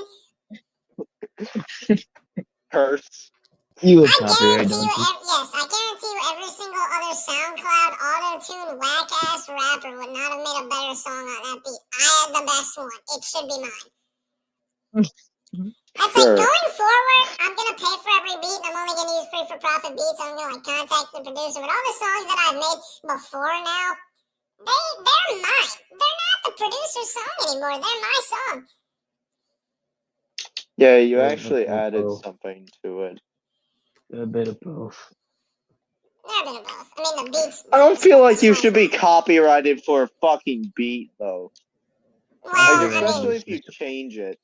Curse. You I guarantee you every single other SoundCloud auto-tune whack-ass rapper would not have made a better song on that beat. I had the best one. It should be mine. That's like going forward, I'm gonna pay for every beat, and I'm only gonna use free for profit beats. I'm gonna like contact the producer. But all the songs that I've made before now, they're mine. They're not the producer's song anymore. They're my song. Yeah, you Yeah, actually added both. something to it. A bit of both. Yeah, a bit of both. I mean, the beats. I don't feel like you should be copyrighted for a fucking beat, though. Well, Like, especially if you change it.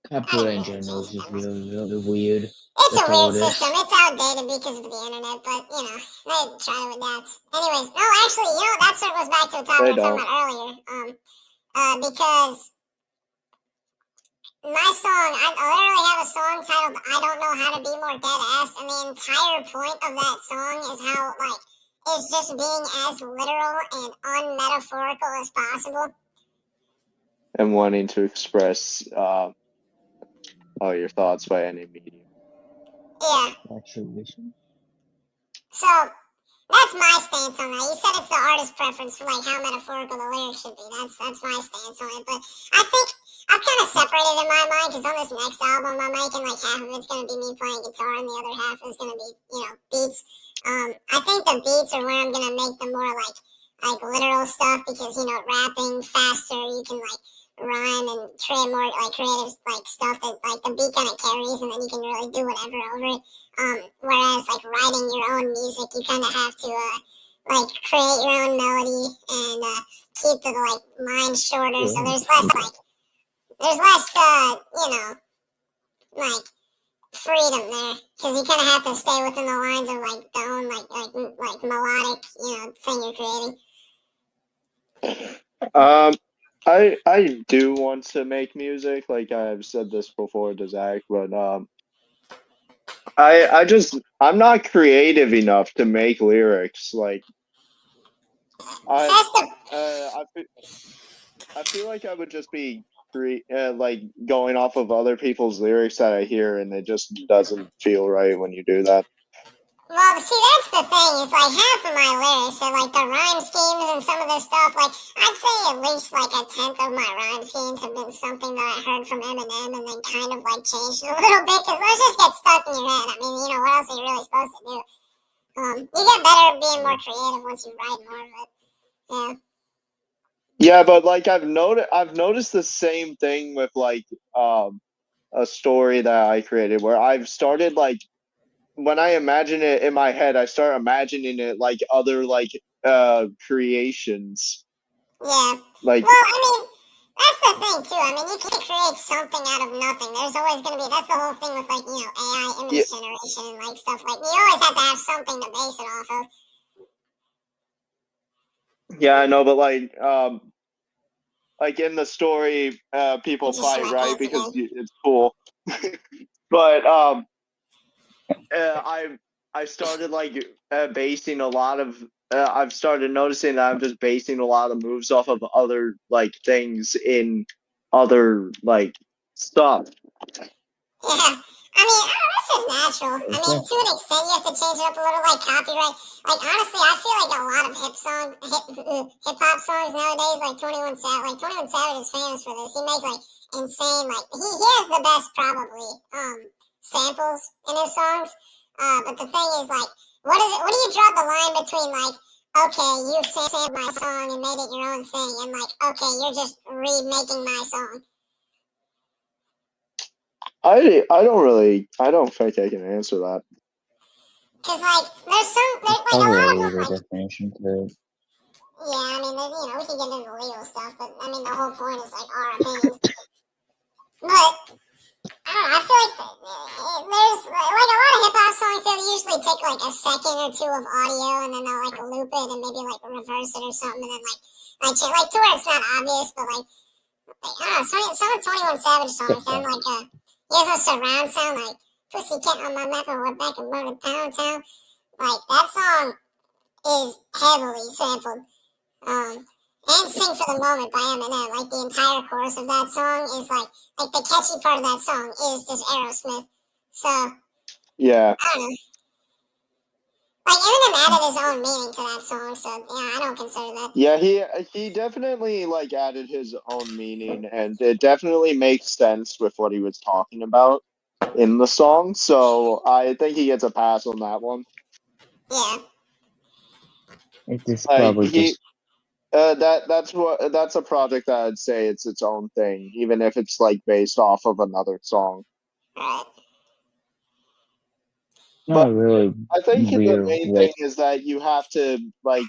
Copyright in general is just really, really weird. It's That's a all weird it is. system. It's outdated because of the internet, but you know, they try to adapt. Anyways, no, actually, you know, that circles back to a topic we were talking about earlier. Because my song, I literally have a song titled "I Don't Know How to Be More Dead Ass," and the entire point of that song is how like it's just being as literal and unmetaphorical as possible. And wanting to express all your thoughts by any medium. Yeah. Actually, so that's my stance on that. You said it's the artist's preference for like how metaphorical the lyrics should be. That's my stance on it. But I think I've kind of separated in my mind because on this next album I'm making like half of it's gonna be me playing guitar and the other half is gonna be beats. I think the beats are where I'm gonna make the more like literal stuff because rapping faster you can like rhyme and create more like creative like stuff that like the beat kind of carries and then you can really do whatever over it. Whereas like writing your own music, you kind of have to like create your own melody and keep the like lines shorter. So there's less like freedom there because you kind of have to stay within the lines of like the own like melodic thing you're creating. I do want to make music, like I've said this before to Zach, but I'm not creative enough to make lyrics. Like I feel like I would just be like going off of other people's lyrics that I hear, and it just doesn't feel right when you do that. Well, see, that's the thing. Is like half of my lyrics are like the rhyme schemes and some of this stuff. Like I'd say at least like a tenth of my rhyme schemes have been something that I heard from Eminem and then kind of like changed it a little bit because those just get stuck in your head. I mean, what else are you really supposed to do? You get better at being more creative once you write more of it. Yeah. Yeah, but like I've noticed the same thing with like a story that I created where I've started like when I imagine it in my head, I start imagining it like other like creations. Yeah. Like, well, I mean, that's the thing too. I mean, you can't create something out of nothing. There's always going to be. That's the whole thing with like AI image generation and like stuff. Like you always have to have something to base it off of. Yeah, I know, but like in the story, people fight, right? Because it's cool. But I started like basing a lot of. I've started noticing that I'm just basing a lot of moves off of other like things in other like stuff. Yeah. I mean, that's just natural. I mean, to an extent, you have to change it up a little, like copyright. Like, honestly, I feel like a lot of hip hop songs nowadays, like 21 Savage is famous for this. He makes like insane, like he has the best probably samples in his songs. But the thing is, like, what do you draw the line between like, okay, you've sampled my song and made it your own thing, and like, okay, you're just remaking my song. I don't think I can answer that. Cause like there's like a lot of them, like, definition to it. Yeah, I mean, we can get into legal stuff, but I mean, the whole point is like our opinions. But I don't know. I feel like there's like a lot of hip hop songs. They'll usually take like a second or two of audio, and then they'll like loop it and maybe like reverse it or something, and then like to where it's not obvious, but like I don't know. Some of 21 Savage songs sound like he has a surround sound like Pussycat on my map and we're back in Murder Pound Town. Like that song is heavily sampled. And Sing for the Moment by Eminem. Like the entire chorus of that song is like the catchy part of that song is just Aerosmith. So yeah. I don't know. Like Eminem added his own meaning to that song, so yeah, I don't consider that. Yeah, he definitely like added his own meaning, and it definitely makes sense with what he was talking about in the song. So I think he gets a pass on that one. Yeah. It's just probably just That's a project that I'd say it's its own thing, even if it's like based off of another song. Right. Not really. I think the weird, main like, thing is that you have to like,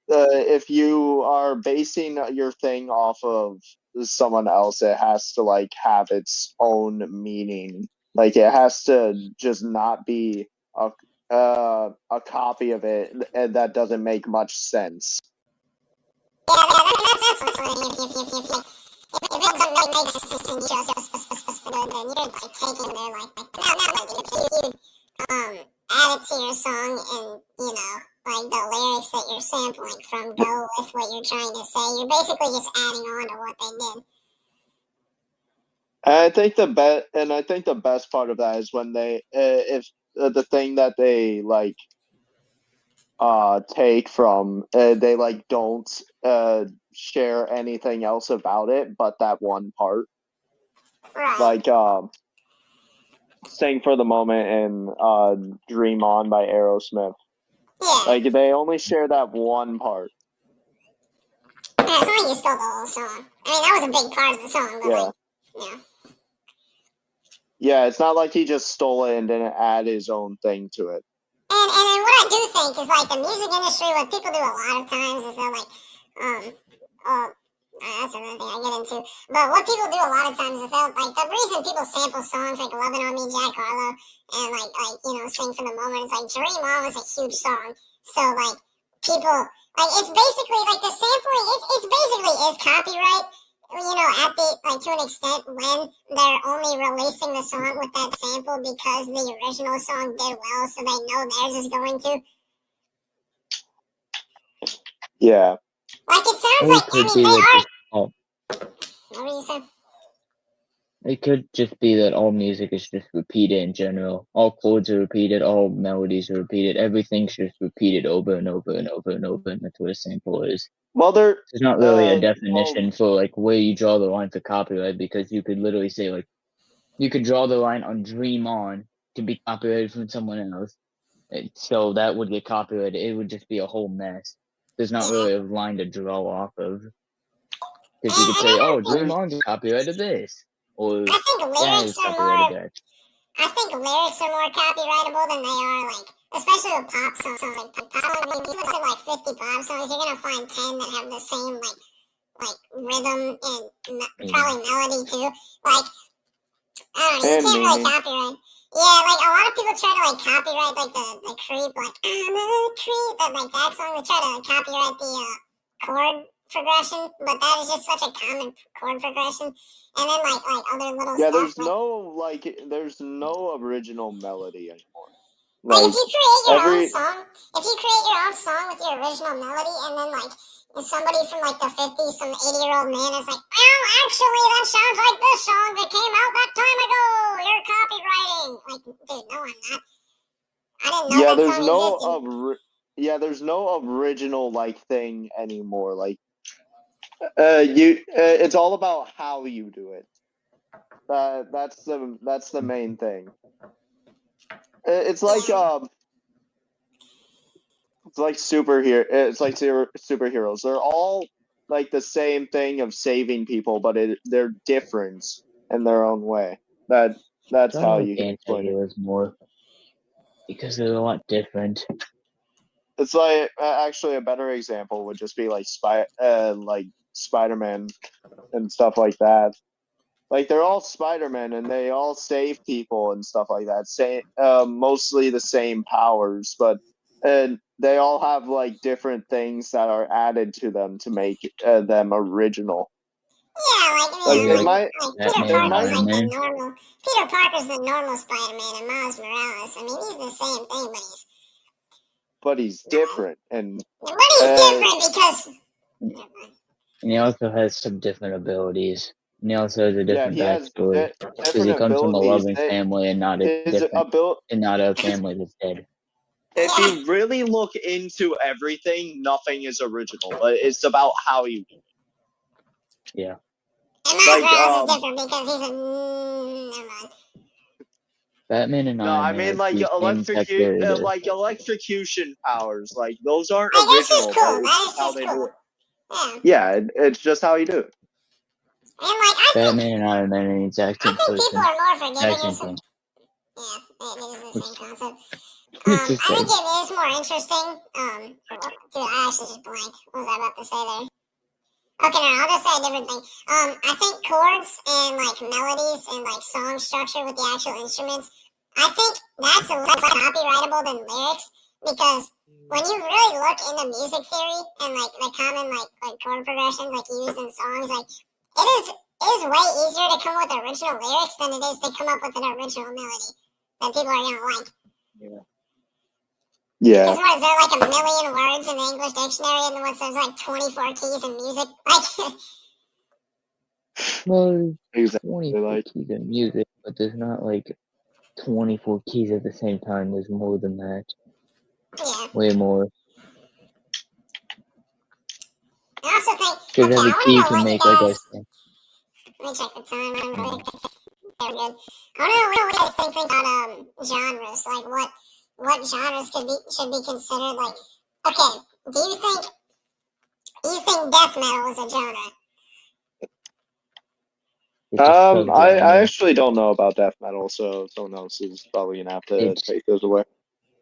if you are basing your thing off of someone else, it has to like have its own meaning. Like it has to just not be a copy of it, and that doesn't make much sense. Yeah, that's what's funny. If it doesn't make sense and just then you're like taking their like if you add it to your song and like the lyrics that you're sampling from go with what you're trying to say, you're basically just adding on to what they did. And I think the best part of that is when they if the thing that they like take from they like don't share anything else about it but that one part. Right. Like Sing for the Moment and Dream On by Aerosmith. Yeah. Like they only share that one part. Yeah, it's not like you stole the whole song. I mean, that was a big part of the song, but Yeah. like, yeah. Yeah, it's not like he just stole it and didn't add his own thing to it. And then what I do think is like the music industry, what people do a lot of times is they're like, that's another thing I get into. But what people do a lot of times is they'll like the reason people sample songs like "Lovin' on Me," Jack Harlow, and like "Sing for the Moment." It's like "Dream On" was a huge song, so like people like it's basically like the sampling. It's basically is copyright. At the like to an extent when they're only releasing the song with that sample because the original song did well, so they know theirs is going to. Yeah. Like it sounds like they are. What were you saying? It could just be that all music is just repeated in general. All chords are repeated, all melodies are repeated, everything's just repeated over and over and over and over, and that's what a sample is. Well, there's not really a definition for like where you draw the line for copyright, because you could literally say like you could draw the line on "Dream On" to be copyrighted from someone else, so that would get copyrighted. It would just be a whole mess. There's not really a line to draw off of, because you could say, "Oh, Dream On's copyrighted this," or I think lyrics are more. that. I think lyrics are more copyrightable than they are like, especially with pop songs. Like pop songs, when you listen to like 50 pop songs, you're gonna find 10 that have the same like rhythm and probably melody too. Like I don't know, you can't really copyright. Yeah, like a lot of people try to like copyright like the Creep, like I'm a creep, like that song. They try to copyright the chord progression, but that is just such a common chord progression. And then like other little stuff. There's no original melody anymore. Like if you create your own song with your original melody, and then like somebody from like the 50s, some 80-year-old man is like, well, actually that sounds like this song that came out that time ago. You're copywriting. Like, dude, no, I'm not. I didn't know that song existed. There's no original like thing anymore. Like it's all about how you do it. That's the main thing. It's like superheroes. They're all like the same thing of saving people, but they're different in their own way. That's how you can explain it. More because they're a lot different. It's like actually a better example would just be like Spider-Man and stuff like that. Like they're all Spider-Man and they all save people and stuff like that. Mostly the same powers, but they all have like different things that are added to them to make them original. Yeah, Peter Parker's the normal Spider-Man, and Miles Morales. I mean, he's the same thing, but he's different, and different because. And he also has some different abilities. And he also has a different backstory. Because he comes from a loving family and not a family that's dead. If you really look into everything, nothing is original. But it's about how you do it. Yeah. And Miles Morales is different because he's a. Never mind. Batman and I mean like electrocution powers. Like those aren't original. That is how they do it. Yeah, it's just how you do it. And like I think Batman and Iron Man are the exact same people person. are more forgiving Exact or same something. thing. Yeah, it is the same concept. It's the I think same. it is more interesting. Dude, I actually just blanked. What was I about to say there? Okay, no, I'll just say a different thing. I think chords and like melodies and like song structure with the actual instruments, I think that's a less copyrightable than lyrics, because when you really look into music theory and like the common like chord progressions like used in songs, like it is way easier to come up with original lyrics than it is to come up with an original melody that people are gonna like. Yeah. Because what is there, like a million words in the English dictionary, and then there's like 24 keys in music? Like, Well, Exactly. 24 keys in music, but there's not like 24 keys at the same time. There's more than that. yeah. Way more. I also think, Because okay, every I key want to know can what you make like a. guys, let me check the time. I'm really good. Very good. I want to know what you guys think about genres. Like, what genres should be considered? Like, okay, do you think death metal is a genre? It's a I subgenre. actually don't know about death metal, so someone else is probably gonna have to take those away.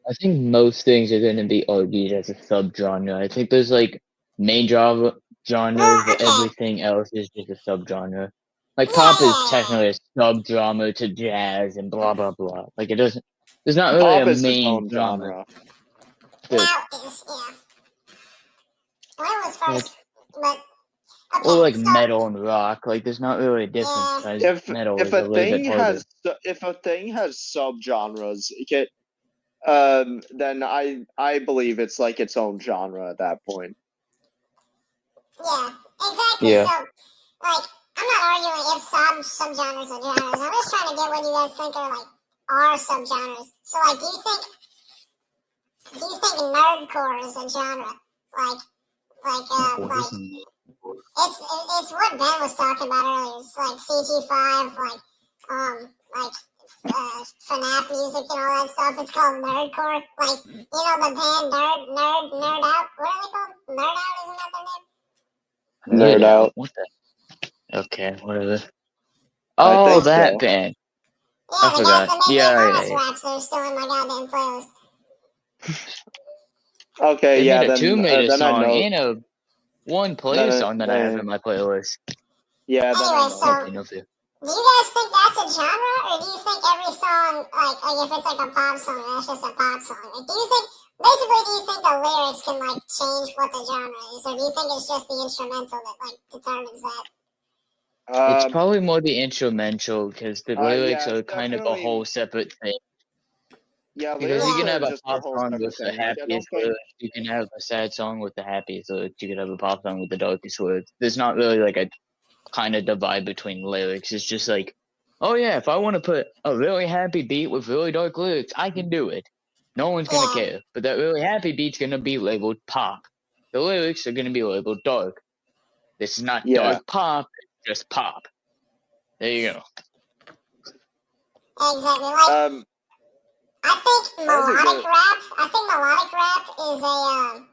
I think most things are going to be argued as a subgenre. I think there's like main genres, but okay. everything else is just a subgenre. Like Yeah, pop is yeah. technically a subgenre to jazz and blah blah blah. Like it doesn't. There's not really Pop a is its main own genre. genre. Now is, yeah. When it was first, but okay, Or like so, metal and rock. Like there's not really a difference. Yeah. Because metal If is a a little thing bit harder. has subgenres, then I believe it's like its own genre at that point. Yeah, exactly. Yeah. So, like, I'm not arguing if subgenres are genres. I'm just trying to get what you guys think are subgenres. So, like, do you think nerdcore is a genre? It's what Ben was talking about earlier. It's like CG5, like FNAF music and all that stuff. It's called nerdcore. Like, you know the band Nerd Out. What are they called? Nerd Out, isn't that their name? Nerd Out. What the? Okay, whatever. I Oh, think that so. band. Yeah, I the forgot. guys that make Yeah, bonus yeah. raps, they're still in my goddamn playlist. Okay, They yeah, made a Tomb Raider then I song know. and a one player song that I have in my playlist. Yeah, then I Anyway, know. so Okay, no fear. do you guys think that's a genre, or do you think every song, like if it's like a pop song, that's just a pop song? Like, do you think the lyrics can like change what the genre is, or do you think it's just the instrumental that like determines that? It's probably more the instrumental because the lyrics yeah, are kind of a definitely. whole separate thing. Yeah, Because you can lyrics have are a just a pop whole song separate with the thing. Like, I don't happiest think. lyrics. You can have a sad song with the happiest lyrics. You could have a pop song with the darkest lyrics. There's not really like a kind of divide between lyrics. It's just like, oh yeah, if I want to put a really happy beat with really dark lyrics, I can do it. No one's gonna care. But that really happy beat's gonna be labeled pop. The lyrics are gonna be labeled dark. This is not dark pop. It's just pop. There you go. Exactly. Like, I think melodic rap.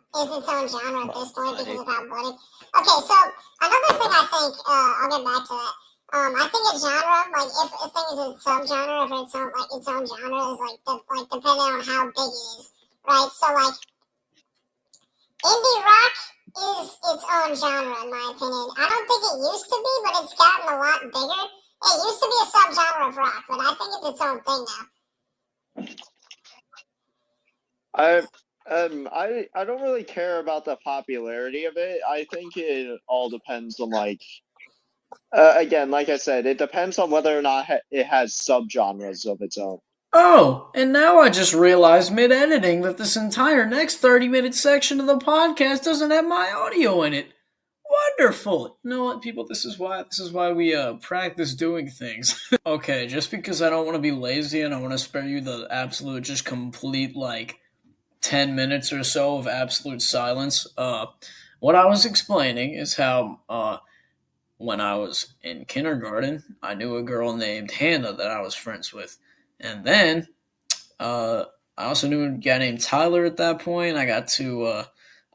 Is its own genre at this point because of how bloody. Okay, so another thing I think I'll get back to that. I think a genre, like if a thing is a subgenre, if it's its own genre, is like depending on how big it is, right? So like indie rock is its own genre in my opinion. I don't think it used to be, but it's gotten a lot bigger. It used to be a subgenre of rock, but I think it's its own thing now. I don't really care about the popularity of it. I think it all depends on like again, like I said, it depends on whether or not it has subgenres of its own. Oh, and now I just realized mid-editing that this entire next 30-minute section of the podcast doesn't have my audio in it. Wonderful. You know what, people? This is why we practice doing things. Okay, just because I don't want to be lazy and I want to spare you the absolute, just complete 10 minutes or so of absolute silence. What I was explaining is how when I was in kindergarten, I knew a girl named Hannah that I was friends with, and then I also knew a guy named Tyler at that point. I got to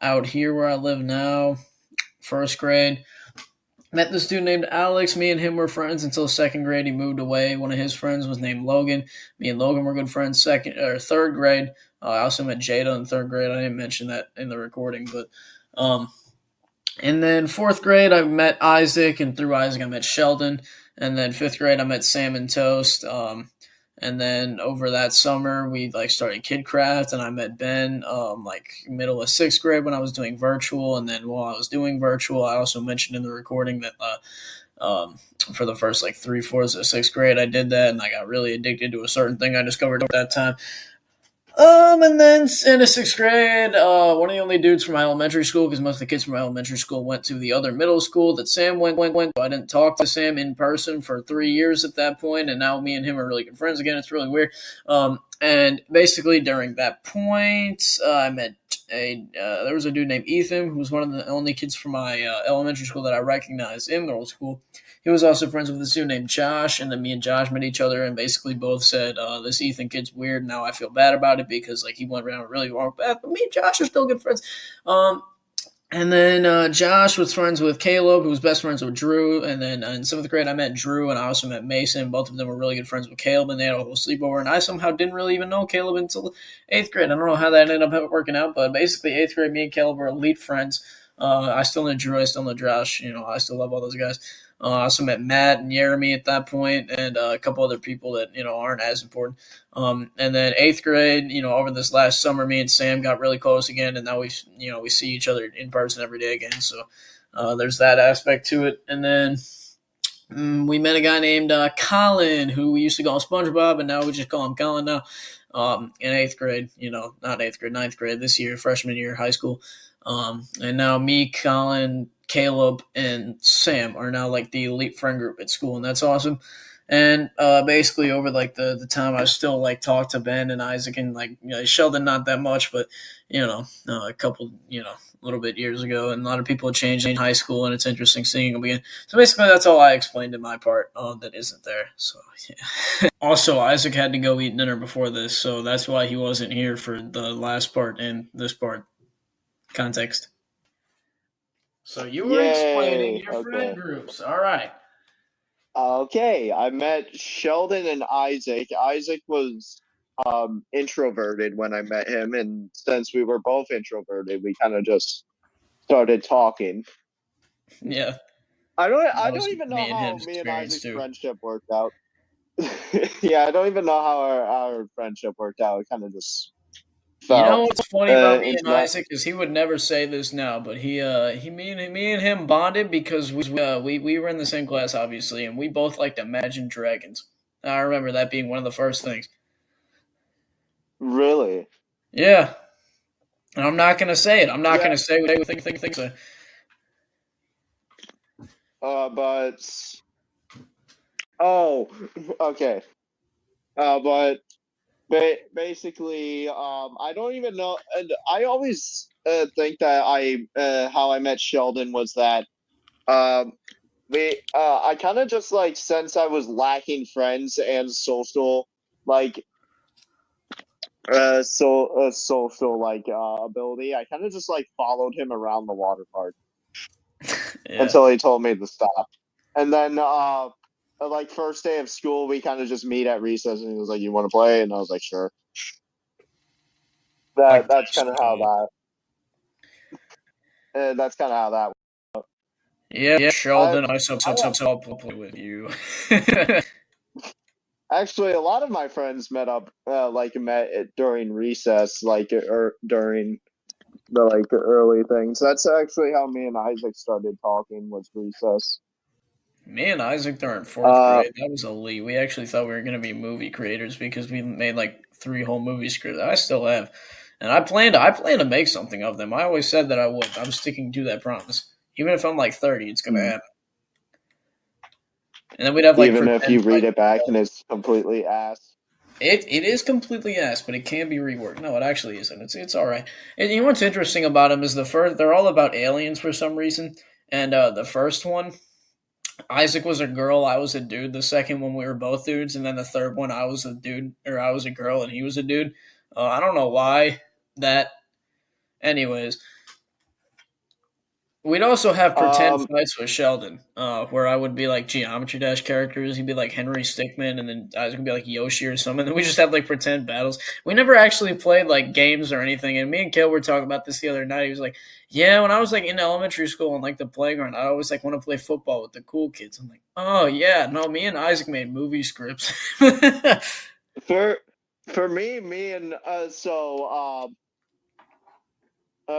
out here where I live now. first grade. Met this dude named Alex. Me and him were friends until second grade. He moved away. One of his friends was named Logan. Me and Logan were good friends. Third grade. I also met Jada in third grade. I didn't mention that in the recording, but and then fourth grade I met Isaac, and through Isaac I met Sheldon. And then fifth grade I met Sam and Toast. And then over that summer, we started KidCraft, and I met Ben middle of sixth grade when I was doing virtual. And then while I was doing virtual, I also mentioned in the recording that for the first 3/4 of sixth grade, I did that, and I got really addicted to a certain thing I discovered at that time. And then in the sixth grade, one of the only dudes from my elementary school, because most of the kids from my elementary school went to the other middle school that Sam went. I didn't talk to Sam in person for 3 years at that point, and now me and him are really good friends again. It's really weird. And basically during that point, I met there was a dude named Ethan, who was one of the only kids from my elementary school that I recognized in middle school. He was also friends with this dude named Josh, and then me and Josh met each other and basically both said, this Ethan kid's weird. Now I feel bad about it because he went around a really wrong path, but me and Josh are still good friends. And then Josh was friends with Caleb, who was best friends with Drew. And then in seventh grade, I met Drew, and I also met Mason. Both of them were really good friends with Caleb, and they had a whole sleepover. And I somehow didn't really even know Caleb until eighth grade. I don't know how that ended up working out, but basically eighth grade, me and Caleb were elite friends. I still know Drew. I still know Josh. I still love all those guys. I also met Matt and Jeremy at that point, and a couple other people that aren't as important. And then eighth grade, over this last summer, me and Sam got really close again, and now we see each other in person every day again. So there's that aspect to it. And then we met a guy named Colin, who we used to call SpongeBob, and now we just call him Colin now. In eighth grade, not eighth grade, ninth grade this year, freshman year, high school. And now me, Colin, Caleb, and Sam are now the elite friend group at school, and that's awesome. And basically over the time I still talk to Ben and Isaac and Sheldon, not that much, but a couple little bit years ago, and a lot of people changed in high school, and it's interesting seeing them again. So basically that's all I explained in my part that isn't there. So yeah. Also, Isaac had to go eat dinner before this, so that's why he wasn't here for the last part and this part. Context. So you were explaining your friend groups. All right. Okay, I met Sheldon and Isaac. Isaac was introverted when I met him, and since we were both introverted, we kind of just started talking. Yeah. I don't even know how me and Isaac's friendship worked out. Yeah, I don't even know how our friendship worked out. It kind of just felt. What's funny about me and Isaac is he would never say this now, but me and him bonded because we were in the same class, obviously, and we both liked Imagine Dragons. I remember that being one of the first things. Really? Yeah. And I'm not gonna say it. I'm not gonna say what they think. So. Okay. But basically, I don't even know. And I always think that how I met Sheldon was that I kind of just since I was lacking friends and social social ability, I kind of just followed him around the water park until he told me to stop. And then first day of school, we kind of just meet at recess, and he was like, "You want to play?" And I was like, "Sure." That's kind of how that. That's kind of how that. Yeah, Sheldon, I I'll play with you. Actually, a lot of my friends met up, met during recess, or during the early things. That's actually how me and Isaac started talking, was recess. Me and Isaac during fourth grade, that was elite. We actually thought we were going to be movie creators because we made 3 whole movie scripts. I still have, and I plan to make something of them. I always said that I would. I'm sticking to that promise. Even if I'm 30, it's going to happen. And then we'd have even if you read it back and it's completely ass. It is completely ass, but it can be reworked. No, it actually isn't. It's all right. And you know what's interesting about them is they're all about aliens for some reason. And the first one, Isaac was a girl, I was a dude. The second one, we were both dudes, and then the third one, I was a dude, or I was a girl and he was a dude. I don't know why that. Anyways, We'd also have pretend Um, fights with Sheldon, where I would be like Geometry Dash characters. He'd be like Henry Stickmin, and then I was gonna be like Yoshi or something. And then we just have like pretend battles. We never actually played like games or anything. And me and Kale were talking about this the other night. He was like, "Yeah, when I was like in elementary school and like the playground, I always like want to play football with the cool kids." I'm like, "Oh yeah, no." Me and Isaac made movie scripts. for me and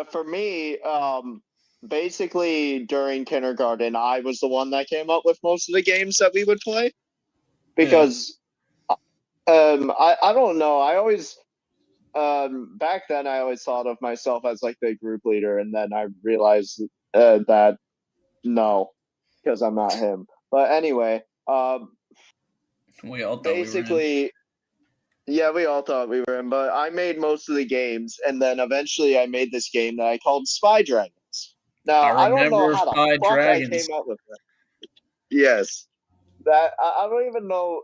for me, basically during kindergarten, I was the one that came up with most of the games that we would play Yeah, because I don't know. I always back then I always thought of myself as like the group leader, and then I realized that no, because I'm not him. But anyway, we all thought we were him. basically, yeah, we all thought we were him. But I made most of the games, and then eventually I made this game that I called Spy Dragons. Now I I don't know remember how the Spy fuck I Dragons. came up with that. Yes. That I don't even know.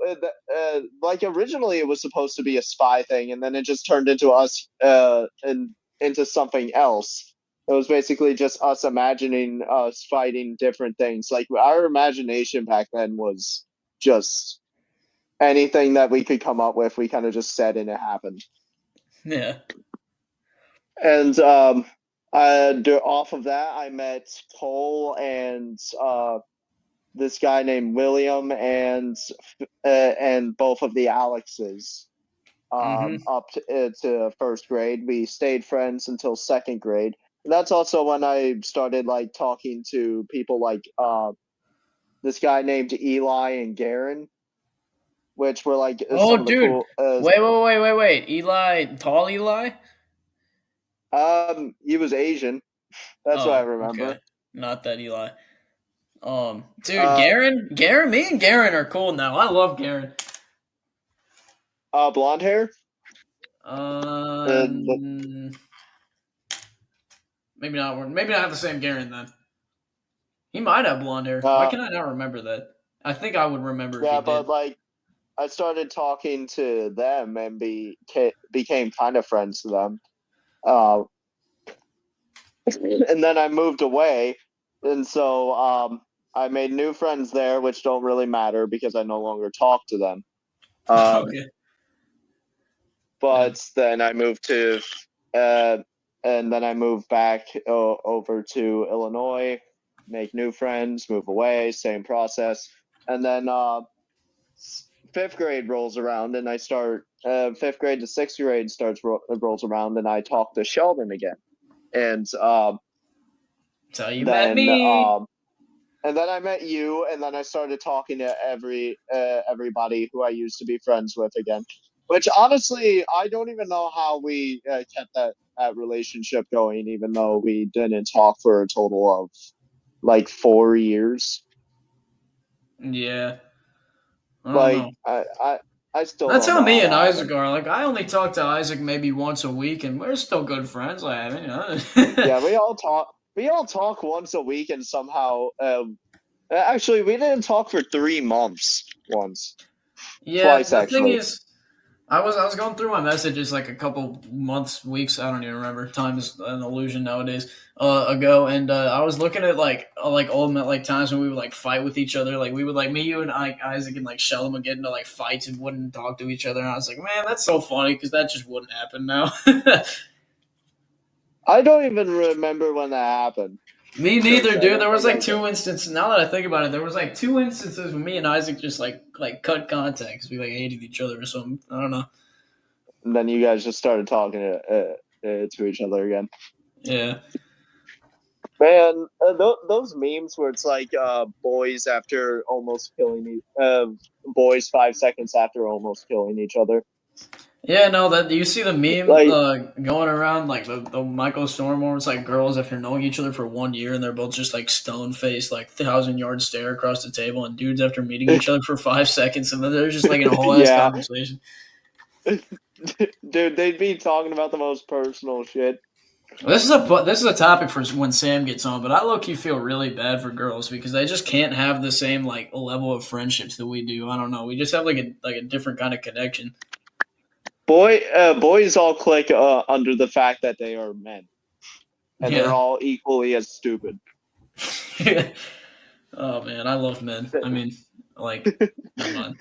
Like originally, it was supposed to be a spy thing, and then it just turned into us and into something else. It was basically just us imagining us fighting different things. Like our imagination back then was just anything that we could come up with. We kind of just said, and it happened. Yeah. And off of that, I met Cole and this guy named William and both of the Alexes up to first grade. We stayed friends until second grade. And that's also when I started like talking to people like this guy named Eli and Garen, which were like Oh, some of the dude. cool. Wait. Eli, tall Eli? He was Asian. That's what I Oh, remember. okay. Not that Eli. Dude, Uh, me and Garen are cool now. I love Garen. Blonde hair. Maybe not. Maybe not have the same Garen then. He might have blonde hair. Why can I not remember that? I think I would remember if he but did. like I started talking to them and became kind of friends to them. And then I moved away, and so I made new friends there, which don't really matter because I no longer talk to them. Okay. But then I moved to, and then I moved back over to Illinois, make new friends, move away, same process, and then fifth grade rolls around, and I start fifth grade to sixth grade rolls around, and I talk to Sheldon again, and So you met me. And then I met you, and then I started talking to everybody who I used to be friends with again. Which honestly, I don't even know how we kept that relationship going, even though we didn't talk for a total of like 4 years. Yeah. I Like don't know. I still. That's don't how know me how and that Isaac happened. are. Like, I only talk to Isaac maybe once a week, and we're still good friends. Like, Yeah, we all talk. We all talk once a week, and somehow, actually, we didn't talk for 3 months once. Yeah, Twice, the thing actually. is, I was going through my messages like a couple months, weeks, I don't even remember. Time is an illusion nowadays. Ago, and I was looking at like old like times when we would like fight with each other. Like we would like me, you, and Isaac and like Sheldon would get into like fights and wouldn't talk to each other. And I was like, man, that's so funny because that just wouldn't happen now. I don't even remember when that happened. Me neither, dude. There was like 2 instances. Now that I think about it, there was like 2 instances when me and Isaac just like cut contact because we like hated each other or something. I don't know. And then you guys just started talking to each other again. Yeah. Man, those memes where it's like boys after almost killing boys 5 seconds after almost killing each other. Yeah, no, that you see the meme Like, going around like the Michael Storm where it's like girls after knowing each other for 1 year and they're both just like stone faced, like 1,000-yard stare across the table, and dudes after meeting each other for 5 seconds and then they're just like in a whole ass conversation. Dude, they'd be talking about the most personal shit. This is a topic for when Sam gets on, but I low-key feel really bad for girls because they just can't have the same like level of friendships that we do. I don't know. We just have like a different kind of connection. Boys all click under the fact that they are men, and they're all equally as stupid. Oh man, I love men. I mean, like, come on.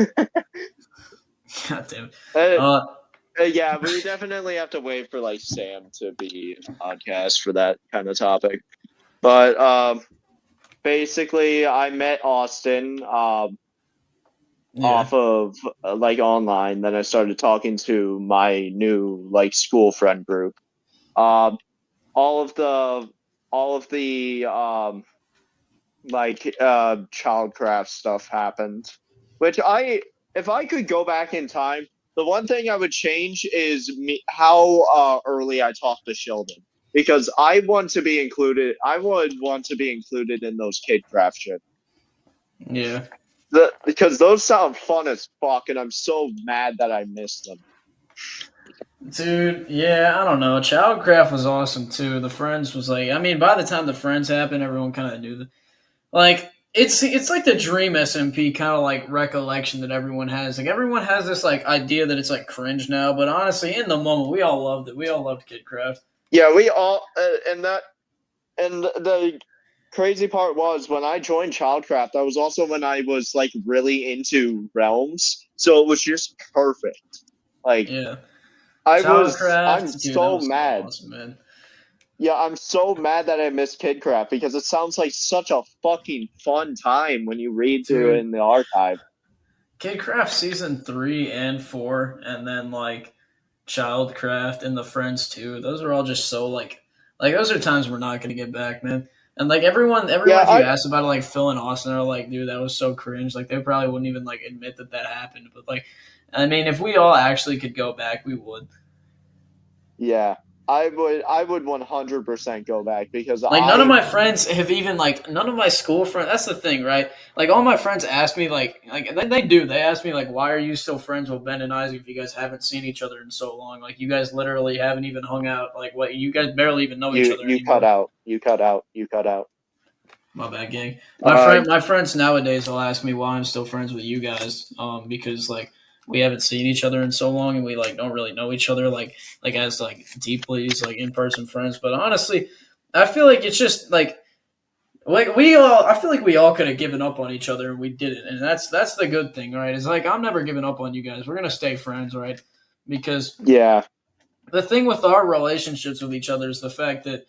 God damn it. Yeah, we definitely have to wait for like Sam to be on podcast for that kind of topic. But basically, I met Austin off of like online. Then I started talking to my new like school friend group. All of the like childcraft stuff happened, which if I could go back in time, the one thing I would change is how early I talked to Sheldon, because I want to be included. I would want to be included in those kidcraft shit. Yeah. Because those sound fun as fuck, and I'm so mad that I missed them. Dude, yeah, I don't know. Childcraft was awesome too. The Friends was like, I mean, by the time the Friends happened, everyone kind of knew that. Like, it's like the dream SMP kind of like recollection that everyone has. Like, everyone has this like idea that it's like cringe now, but honestly, in the moment, we all loved it. We all loved Kidcraft. Yeah, we all and the crazy part was when I joined Childcraft, that was also when I was like really into Realms, so it was just perfect. Like, yeah, I'm dude, so mad. Awesome, man. Yeah, I'm so mad that I missed Kidcraft because it sounds like such a fucking fun time when you read through it in the archive. Kidcraft season 3 and 4, and then like Childcraft and the Friends too. Those are all just so like those are times we're not gonna get back, man. And like everyone if you ask about it, like Phil and Austin are like, dude, that was so cringe. Like they probably wouldn't even like admit that happened. But like, I mean, if we all actually could go back, we would. Yeah. I would 100% go back because like none of my friends have even like none of my school friends. That's the thing, right? Like all my friends ask me like they ask me like, why are you still friends with Ben and Isaac if you guys haven't seen each other in so long? Like you guys literally haven't even hung out. Like what you guys barely even know each other. You cut out. My bad, gang. My friends nowadays will ask me why I'm still friends with you guys. Because like we haven't seen each other in so long, and we like don't really know each other like as like deeply as like in person friends. But honestly, I feel like it's just like I feel like we all could have given up on each other and we didn't, and that's the good thing, right? It's like I'm never giving up on you guys. We're gonna stay friends, right? Because the thing with our relationships with each other is the fact that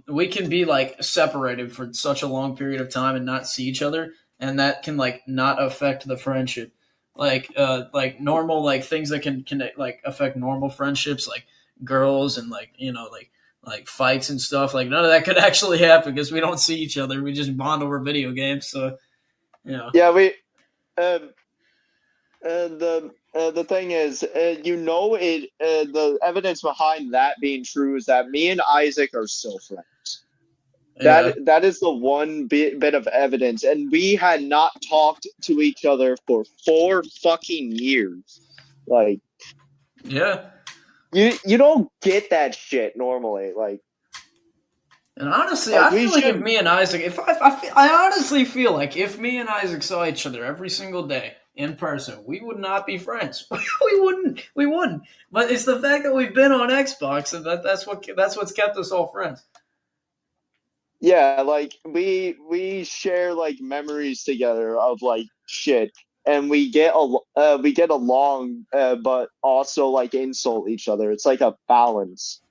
we can be like separated for such a long period of time and not see each other, and that can like not affect the friendship. Like normal like things that can like affect normal friendships, like girls and like like fights and stuff. Like none of that could actually happen because we don't see each other. We just bond over video games. So yeah, we the thing is, the evidence behind that being true is that me and Isaac are still friends. That is the one bit of evidence, and we had not talked to each other for 4 fucking years. Like, yeah, you don't get that shit normally. Like, and honestly, I feel like if me and Isaac, I honestly feel like if me and Isaac saw each other every single day in person, we would not be friends. we wouldn't. But it's the fact that we've been on Xbox, and that's what's kept us all friends. Yeah, like we share like memories together of like shit, and we get along, but also like insult each other. It's like a balance.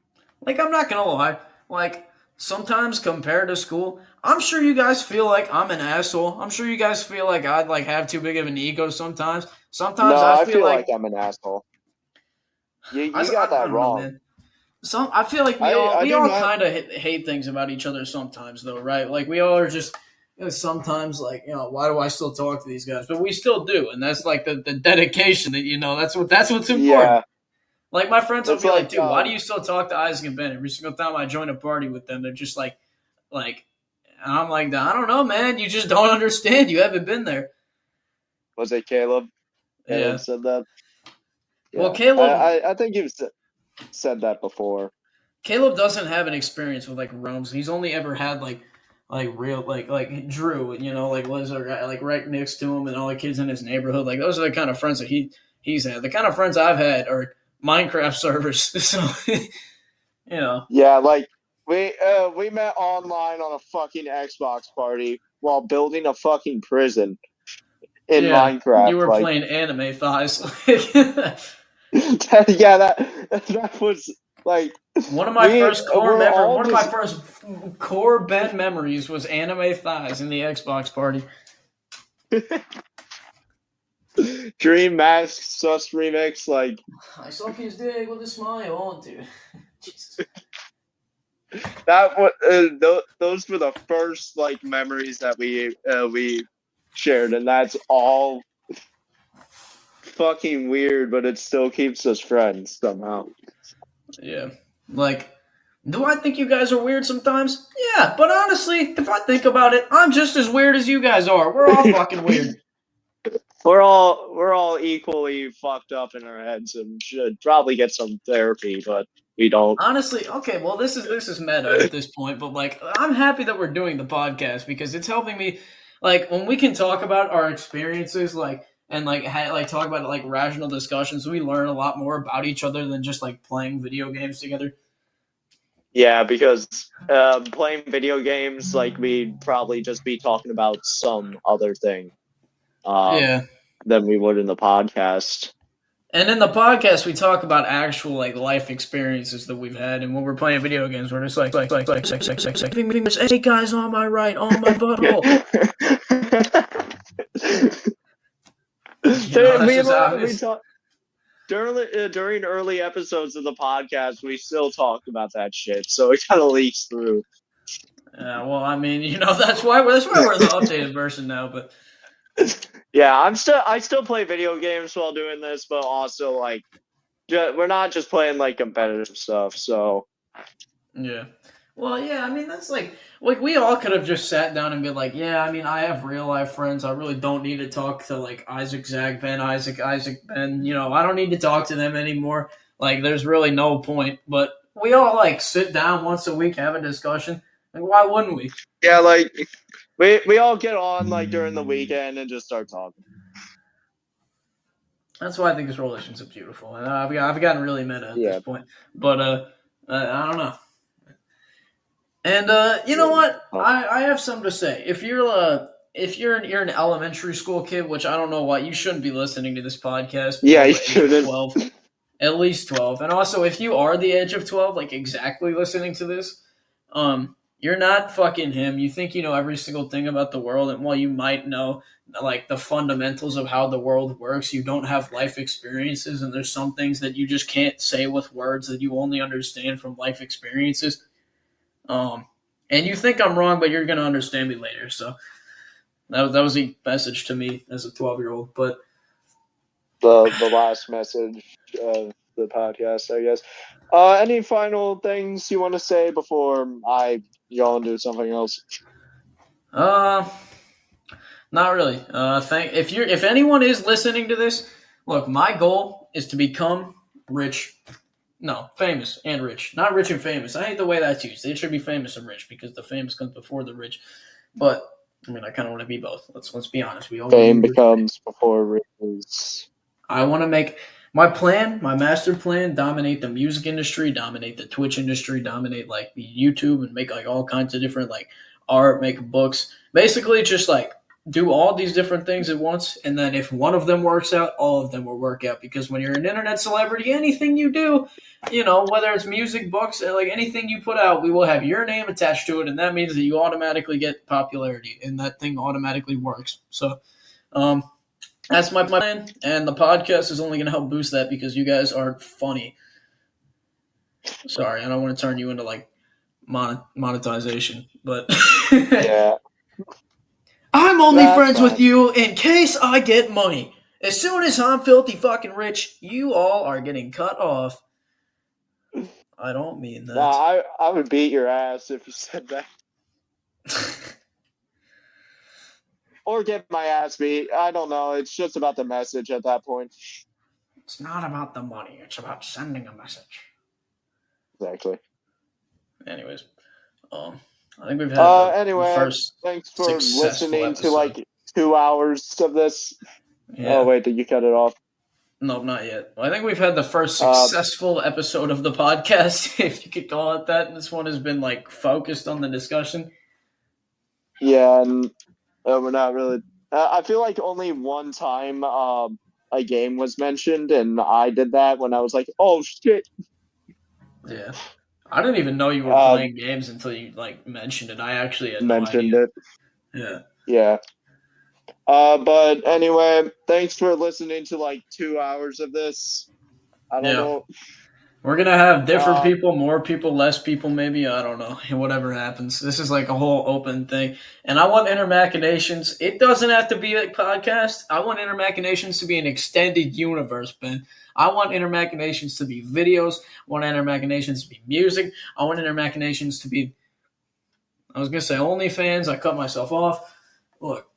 Like I'm not gonna lie, like sometimes compared to school, I'm sure you guys feel like I'm an asshole. I'm sure you guys feel like I'd like have too big of an ego sometimes. Sometimes I feel like I'm an asshole. You got that wrong. Know, I feel like we all kind of hate things about each other sometimes, though, right? Like we all are just sometimes like why do I still talk to these guys? But we still do, and that's like the dedication that that's what's important. Yeah. Like my friends will be like, dude, why do you still talk to Isaac and Ben? Every single time I join a party with them, they're just like, and I'm like, I don't know, man. You just don't understand. You haven't been there. Was it Caleb? Yeah. Said that. Yeah. Well, Caleb, I think you've said that before. Caleb doesn't have an experience with like Realms. He's only ever had like real like Drew, like was like right next to him and all the kids in his neighborhood. Like those are the kind of friends that he's had. The kind of friends I've had are Minecraft servers. So Yeah, like We met online on a fucking Xbox party while building a fucking prison in Minecraft. You were playing anime thighs. Yeah, that was like one of my first core Ben memories was anime thighs in the Xbox party. Dream Mask Sus Remix, like I suck his dick with a smile, dude. Jesus. Those were the first like memories that we shared, and that's all fucking weird, but it still keeps us friends somehow. Yeah, like, do I think you guys are weird sometimes? Yeah, but honestly, if I think about it, I'm just as weird as you guys are. We're all fucking weird. We're all equally fucked up in our heads and should probably get some therapy, but we don't. Honestly, okay, well, this is meta at this point, but like, I'm happy that we're doing the podcast because it's helping me. Like, when we can talk about our experiences, like, and like talk about like rational discussions, we learn a lot more about each other than just like playing video games together. Yeah, because playing video games, like, we'd probably just be talking about some other thing. Than we would in the podcast. And in the podcast, we talk about actual like life experiences that we've had, and when we're playing video games, we're just like, hey guys, on my right, on my butthole. During early episodes of the podcast, we still talked about that shit, so it kind of leaks through. Yeah, well, I mean, that's why we're the updated version now, but. Yeah, I still play video games while doing this, but also like we're not just playing like competitive stuff, so yeah. Well, yeah, I mean that's like we all could have just sat down and been like, yeah, I mean I have real life friends. I really don't need to talk to like Isaac, Zach, Ben, Isaac, Ben. I don't need to talk to them anymore. Like there's really no point. But we all like sit down once a week, have a discussion. Like why wouldn't we? Yeah, like. We all get on like during the weekend and just start talking. That's why I think this relationship's beautiful, and I've gotten really meta at this point. But I don't know. And you know what? I have something to say. If you're an elementary school kid, which I don't know why you shouldn't be listening to this podcast. Yeah, you shouldn't. 12, at least 12, and also if you are the age of 12, like exactly listening to this, you're not fucking him. You think you know every single thing about the world, and while you might know like the fundamentals of how the world works, you don't have life experiences, and there's some things that you just can't say with words that you only understand from life experiences. And you think I'm wrong, but you're gonna understand me later. So that was a message to me as a 12-year-old. But the last message of the podcast, I guess. Any final things you want to say before I go and do something else? Not really. If anyone is listening to this, look, my goal is to become rich. No, famous and rich. Not rich and famous. I hate the way that's used. It should be famous and rich because the famous comes before the rich. But I mean, I kind of want to be both. Let's be honest. We all fame becomes before riches. I want to make my master plan, dominate the music industry, dominate the Twitch industry, dominate like the YouTube, and make like all kinds of different like art, make books. Basically, just like do all these different things at once, and then if one of them works out, all of them will work out. Because when you're an internet celebrity, anything you do, whether it's music, books, like anything you put out, we will have your name attached to it, and that means that you automatically get popularity, and that thing automatically works. So, that's my plan, and the podcast is only going to help boost that because you guys are funny. Sorry, I don't want to turn you into like monetization, but yeah. I'm only friends with you in case I get money. As soon as I'm filthy fucking rich, you all are getting cut off. I don't mean that. Nah, I would beat your ass if you said that. Or get my ass beat. I don't know. It's just about the message at that point. It's not about the money. It's about sending a message. Exactly. Anyways, I think we've had anyway, first thanks for listening episode. to like 2 hours of this. Yeah. Oh wait, did you cut it off? No, not yet. Well, I think we've had the first successful episode of the podcast, if you could call it that. This one has been like focused on the discussion. Yeah, and we're not really. I feel like only one time a game was mentioned, and I did that when I was like, "Oh shit!" Yeah, I didn't even know you were playing games until you like mentioned it. I actually had mentioned no idea. it. Yeah. Yeah. But anyway, thanks for listening to like 2 hours of this. I don't know. We're going to have different people, more people, less people, maybe. I don't know. Whatever happens. This is like a whole open thing. And I want Intermachinations. It doesn't have to be a podcast. I want Intermachinations to be an extended universe, Ben. I want Intermachinations to be videos. I want Intermachinations to be music. I want Intermachinations to be, I was going to say OnlyFans. I cut myself off. Look,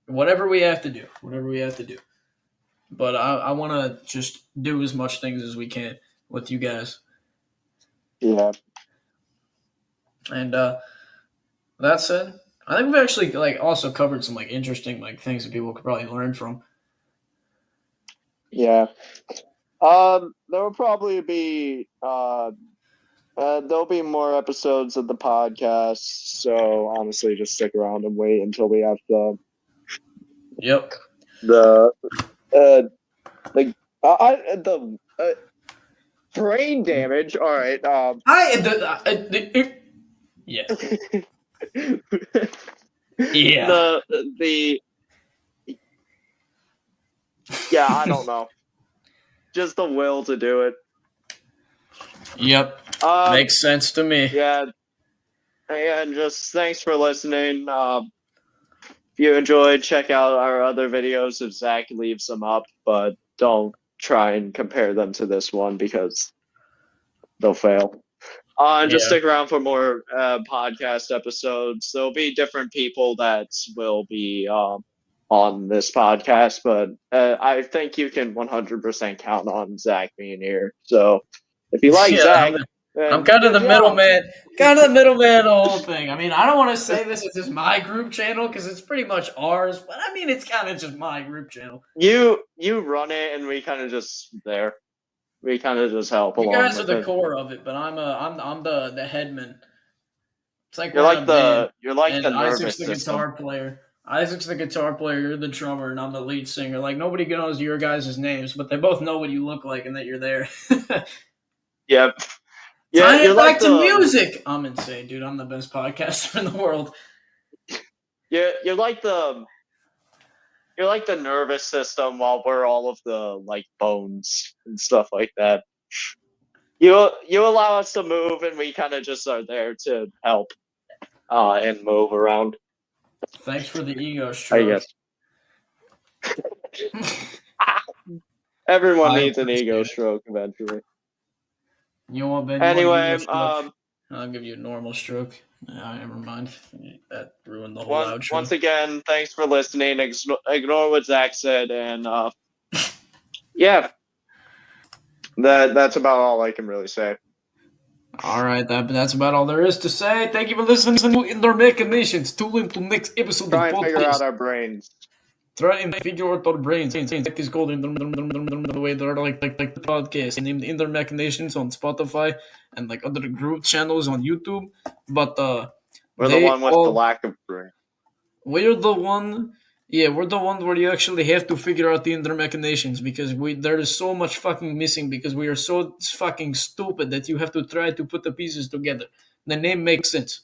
whatever we have to do. But I want to just do as much things as we can with you guys. Yeah. And that said, I think we've actually like also covered some like interesting like things that people could probably learn from. Yeah. There will probably be there'll be more episodes of the podcast, so honestly just stick around and wait until we have the brain damage. All right. Yeah. Yeah, I don't know. Just the will to do it. Yep. Makes sense to me. Yeah. And just thanks for listening. If you enjoyed, check out our other videos if Zach leaves them up, but don't try and compare them to this one because they'll fail. And just stick around for more podcast episodes. There'll be different people that will be on this podcast, but I think you can 100% count on Zach being here. So if you like Zach, I'm kind of the middleman. Kind of the middleman of the whole thing. I mean, I don't want to say this is my group channel because it's pretty much ours, but I mean, it's kind of just my group channel. You run it, and we kind of just there. We kind of just help along. You guys are the core of it, but I'm the headman. It's like you're like the nervous Isaac's the guitar player. Isaac's the guitar player, you're the drummer, and I'm the lead singer. Like, nobody knows your guys' names, but they both know what you look like and that you're there. Yep. Yeah, you're back to music. I'm insane, dude. I'm the best podcaster in the world. Yeah, you're like the nervous system while we're all of the like bones and stuff like that. You allow us to move, and we kind of just are there to help and move around. Thanks for the ego stroke. I guess. Everyone needs an ego stroke eventually. You want Ben? Anyway, I'll give you a normal stroke. Never mind. That ruined the whole outro. Once again, thanks for listening. Ignore what Zach said, and yeah, that's about all I can really say. All right, that's about all there is to say. Thank you for listening to Intermachinations. Tune in to next episode. Try and figure out our brains. Try and figure out our brains. Zach is called the way they're like the podcast named Intermachinations on Spotify and like other group channels on YouTube. But we're the one with the lack of brain. We're the one. Yeah, we're the one where you actually have to figure out the Intermachinations because there is so much fucking missing because we are so fucking stupid that you have to try to put the pieces together. The name makes sense.